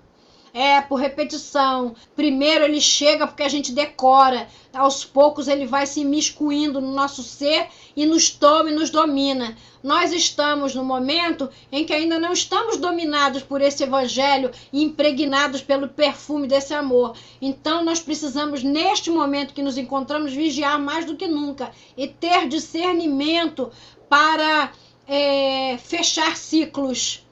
Por repetição. Primeiro ele chega porque a gente decora. Aos poucos ele vai se imiscuindo no nosso ser e nos toma e nos domina. Nós estamos no momento em que ainda não estamos dominados por esse evangelho e impregnados pelo perfume desse amor. Então nós precisamos, neste momento que nos encontramos, vigiar mais do que nunca e ter discernimento para fechar ciclos.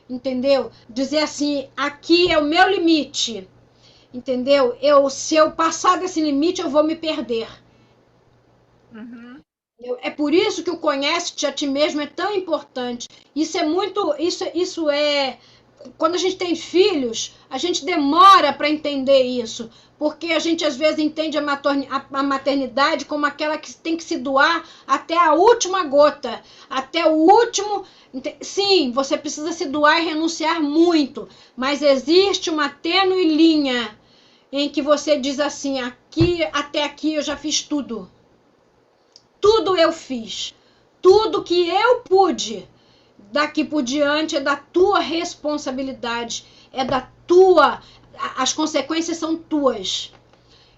Entendeu? Dizer assim, aqui é o meu limite, entendeu? Se eu passar desse limite, eu vou me perder. Uhum. É por isso que o conhece-te a ti mesmo é tão importante. Isso é quando a gente tem filhos, a gente demora para entender isso, porque a gente às vezes entende a maternidade como aquela que tem que se doar até a última gota, até o último. Sim, você precisa se doar e renunciar muito, mas existe uma tênue linha em que você diz assim, até aqui eu já fiz tudo. Tudo eu fiz. Tudo que eu pude. Daqui por diante é da tua responsabilidade. As consequências são tuas.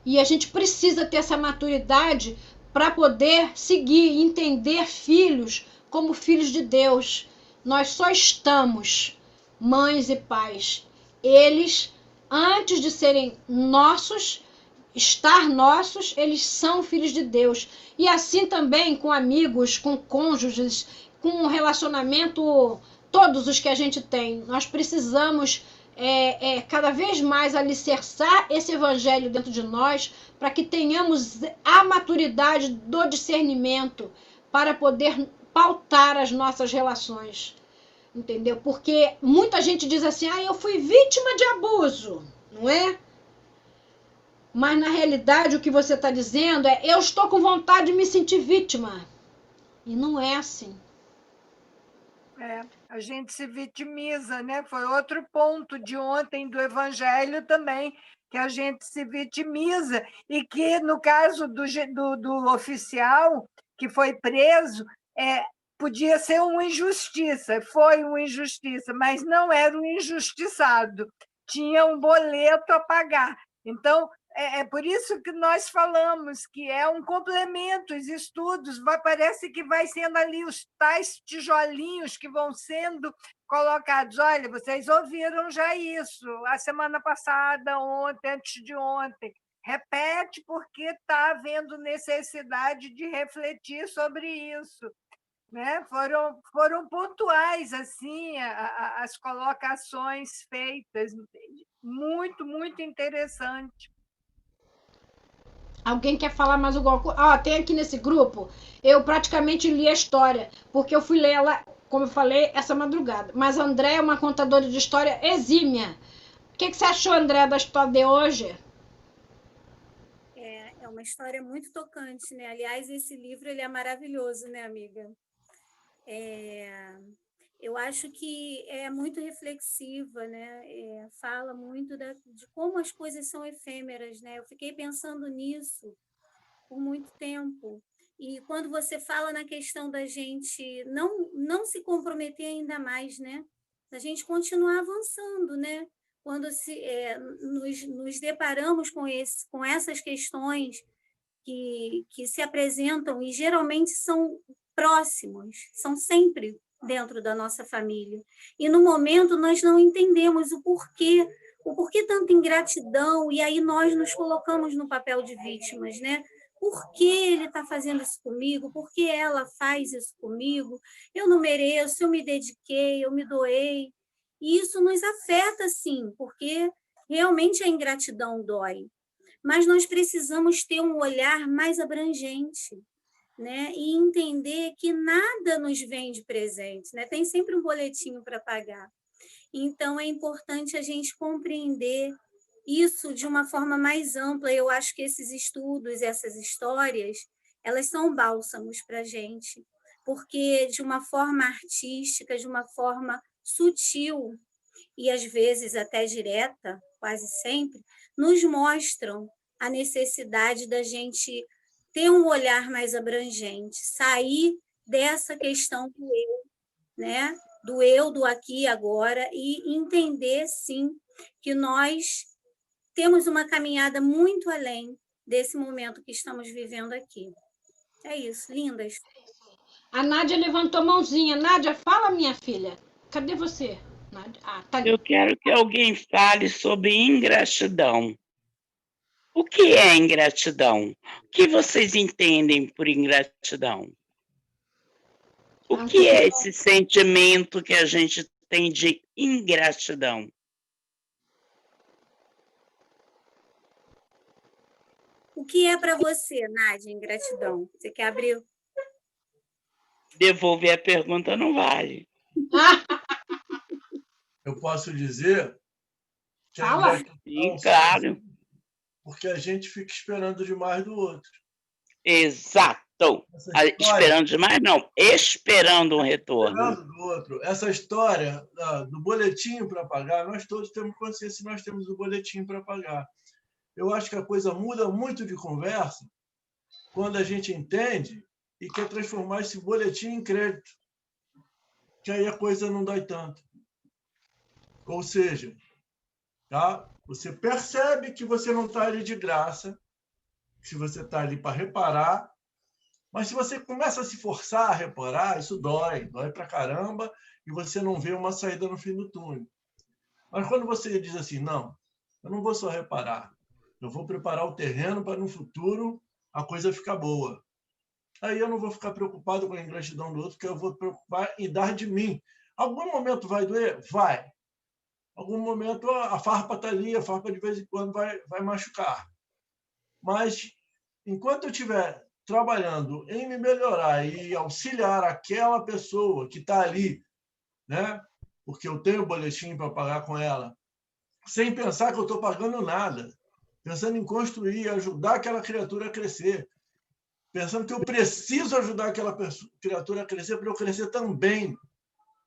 E a gente precisa ter essa maturidade para poder seguir e entender filhos como filhos de Deus. Nós só estamos, mães e pais. Eles, antes de serem nossos, eles são filhos de Deus. E assim também com amigos, com cônjuges, com um relacionamento, todos os que a gente tem. Nós precisamos cada vez mais alicerçar esse evangelho dentro de nós para que tenhamos a maturidade do discernimento para poder pautar as nossas relações. Entendeu? Porque muita gente diz assim, eu fui vítima de abuso, não é? Mas, na realidade, o que você está dizendo é eu estou com vontade de me sentir vítima. E não é assim. A gente se vitimiza, né? Foi outro ponto de ontem do Evangelho também, que a gente se vitimiza. E que, no caso do oficial que foi preso, podia ser uma injustiça, foi uma injustiça, mas não era um injustiçado. Tinha um boleto a pagar. Então, é por isso que nós falamos que é um complemento, os estudos, parece que vai sendo ali os tais tijolinhos que vão sendo colocados. Olha, vocês ouviram já isso, a semana passada, ontem, antes de ontem. Repete, porque está havendo necessidade de refletir sobre isso. Né? Foram pontuais assim as colocações feitas, muito, muito interessante. Alguém quer falar mais alguma coisa? Tem aqui nesse grupo, eu praticamente li a história, porque eu fui ler ela, como eu falei, essa madrugada. Mas a André é uma contadora de história exímia. O que você achou, André, da história de hoje? É uma história muito tocante, né? Aliás, esse livro ele é maravilhoso, né, amiga? Eu acho que é muito reflexiva, né? Fala muito de como as coisas são efêmeras, né? Eu fiquei pensando nisso por muito tempo. E quando você fala na questão da gente não se comprometer ainda mais, né? Da gente continuar avançando, né? Quando nos deparamos com essas questões que se apresentam e geralmente são próximos, são sempre dentro da nossa família. E no momento nós não entendemos o porquê tanta ingratidão, e aí nós nos colocamos no papel de vítimas, né? Por que ele está fazendo isso comigo? Por que ela faz isso comigo? Eu não mereço, eu me dediquei, eu me doei. E isso nos afeta, sim, porque realmente a ingratidão dói. Mas nós precisamos ter um olhar mais abrangente, né? E entender que nada nos vem de presente, né? Tem sempre um boletim para pagar. Então, é importante a gente compreender isso de uma forma mais ampla. Eu acho que esses estudos, essas histórias, elas são bálsamos para a gente, porque de uma forma artística, de uma forma sutil e às vezes até direta, quase sempre, nos mostram a necessidade da gente ter um olhar mais abrangente, sair dessa questão do eu, né? Do eu, do aqui e agora, e entender, sim, que nós temos uma caminhada muito além desse momento que estamos vivendo aqui. É isso, lindas. A Nádia levantou a mãozinha. Nádia, fala, minha filha. Cadê você? Nádia? Tá ali. Eu quero que alguém fale sobre ingratidão. O que é ingratidão? O que vocês entendem por ingratidão? O que é esse sentimento que a gente tem de ingratidão? O que é para você, Nádia, ingratidão? Você quer abrir? Devolver a pergunta não vale. Eu posso dizer que a Fala. ingratidão, Claro. porque a gente fica esperando demais do outro. Exato. Esperando demais, não. Esperando um retorno. Esperando do outro. Essa história do boletim para pagar, nós todos temos consciência que nós temos o boletim para pagar. Eu acho que a coisa muda muito de conversa quando a gente entende e quer transformar esse boletim em crédito, que aí a coisa não dói tanto. Ou seja, tá? Você percebe que você não está ali de graça, se você está ali para reparar, mas se você começa a se forçar a reparar, isso dói pra caramba, e você não vê uma saída no fim do túnel. Mas quando você diz assim, não, eu não vou só reparar, eu vou preparar o terreno para no futuro a coisa ficar boa. Aí eu não vou ficar preocupado com a ingratidão do outro, porque eu vou preocupar em dar de mim. Algum momento vai doer? Vai. Algum momento a farpa está ali, a farpa de vez em quando vai machucar. Mas enquanto eu estiver trabalhando em me melhorar e auxiliar aquela pessoa que está ali, né? Porque eu tenho boletim para pagar com ela, sem pensar que eu estou pagando nada, pensando em construir e ajudar aquela criatura a crescer, pensando que eu preciso ajudar aquela criatura a crescer para eu crescer também,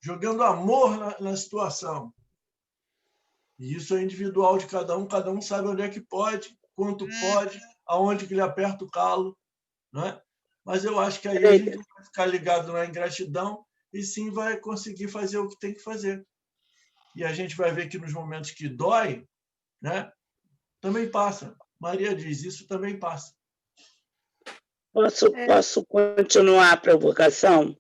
jogando amor na situação. E isso é individual de cada um sabe onde é que pode, quanto pode, aonde que ele aperta o calo, não é? Mas eu acho que aí a gente vai ficar ligado na ingratidão e sim vai conseguir fazer o que tem que fazer. E a gente vai ver que nos momentos que dói, né, também passa. Maria diz, isso também passa. Posso continuar a provocação?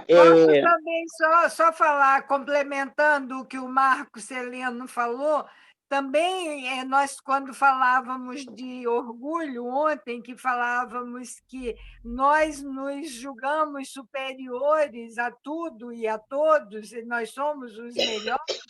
Posso também só falar, complementando o que o Marco Celeno falou, também nós, quando falávamos de orgulho ontem, que falávamos que nós nos julgamos superiores a tudo e a todos, e nós somos os melhores,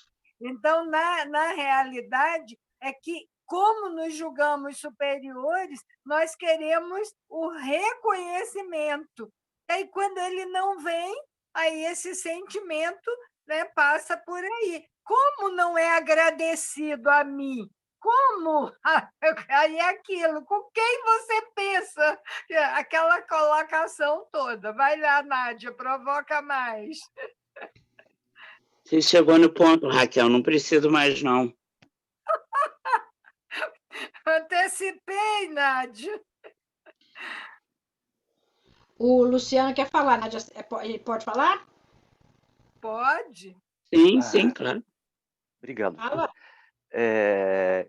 então, na realidade, é que, como nos julgamos superiores, nós queremos o reconhecimento. E aí, quando ele não vem, aí esse sentimento, né, passa por aí. Como não é agradecido a mim? Como? Aí é aquilo, com quem você pensa? Aquela colocação toda. Vai lá, Nádia, provoca mais. Você chegou no ponto, Raquel, não preciso mais, não. Antecipei, Nádia. O Luciano quer falar, Nádia, ele pode falar? Pode. Sim, claro. Obrigado. Fala.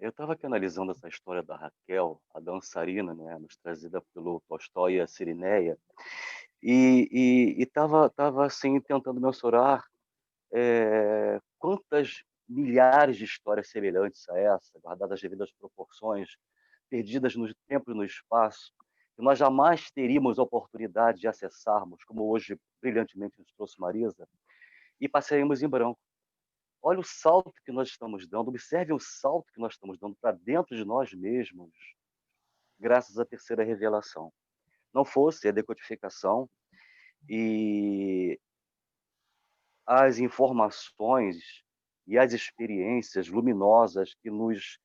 Eu estava aqui analisando essa história da Raquel, a dançarina, né, nos trazida pelo Tolstói e a Sirineia, e estava assim, tentando mensurar quantas milhares de histórias semelhantes a essa, guardadas as devidas proporções, perdidas no tempo e no espaço, que nós jamais teríamos a oportunidade de acessarmos, como hoje brilhantemente nos trouxe Marisa, e passaríamos em branco. Olha o salto que nós estamos dando, observe o salto que nós estamos dando para dentro de nós mesmos, graças à terceira revelação. Não fosse a decodificação e as informações e as experiências luminosas que nos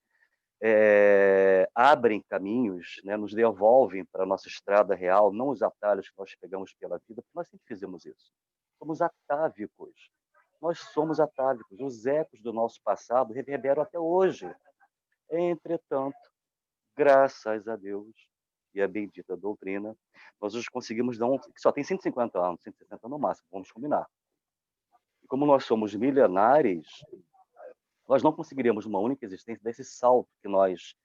abrem caminhos, né, nos devolvem para a nossa estrada real, não os atalhos que nós pegamos pela vida, porque nós sempre fizemos isso. Somos atávicos. Nós somos atávicos. Os ecos do nosso passado reverberam até hoje. Entretanto, graças a Deus e a bendita doutrina, nós hoje conseguimos dar que só tem 150 anos, 160 no máximo, vamos combinar. E como nós somos milenares, nós não conseguiríamos uma única existência desse salto que nós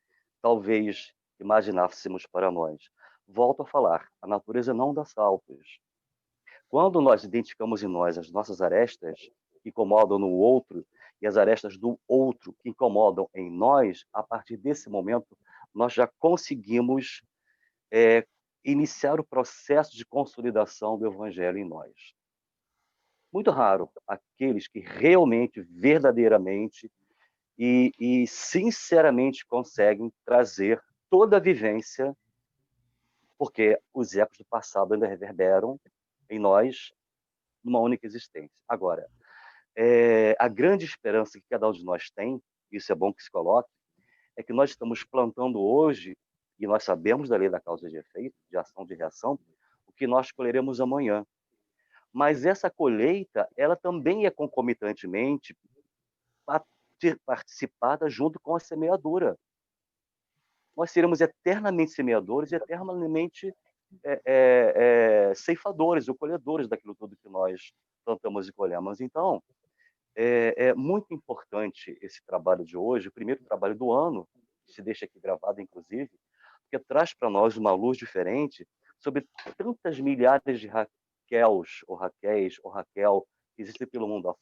talvez imaginássemos para nós. Volto a falar, a natureza não dá saltos. Quando nós identificamos em nós as nossas arestas que incomodam no outro e as arestas do outro que incomodam em nós, a partir desse momento, nós já conseguimos iniciar o processo de consolidação do Evangelho em nós. Muito raro aqueles que realmente, verdadeiramente e sinceramente conseguem trazer toda a vivência, porque os ecos do passado ainda reverberam em nós numa única existência. Agora, a grande esperança que cada um de nós tem, isso é bom que se coloque, é que nós estamos plantando hoje, e nós sabemos da lei da causa e de efeito, de ação e de reação, o que nós colheremos amanhã. Mas essa colheita, ela também é concomitantemente participada junto com a semeadura. Nós seremos eternamente semeadores e eternamente ceifadores ou colhedores daquilo tudo que nós plantamos e colhemos. Então, é muito importante esse trabalho de hoje, o primeiro trabalho do ano, que se deixa aqui gravado, inclusive, porque traz para nós uma luz diferente sobre tantas milhares de Raquels ou Raquel que existem pelo mundo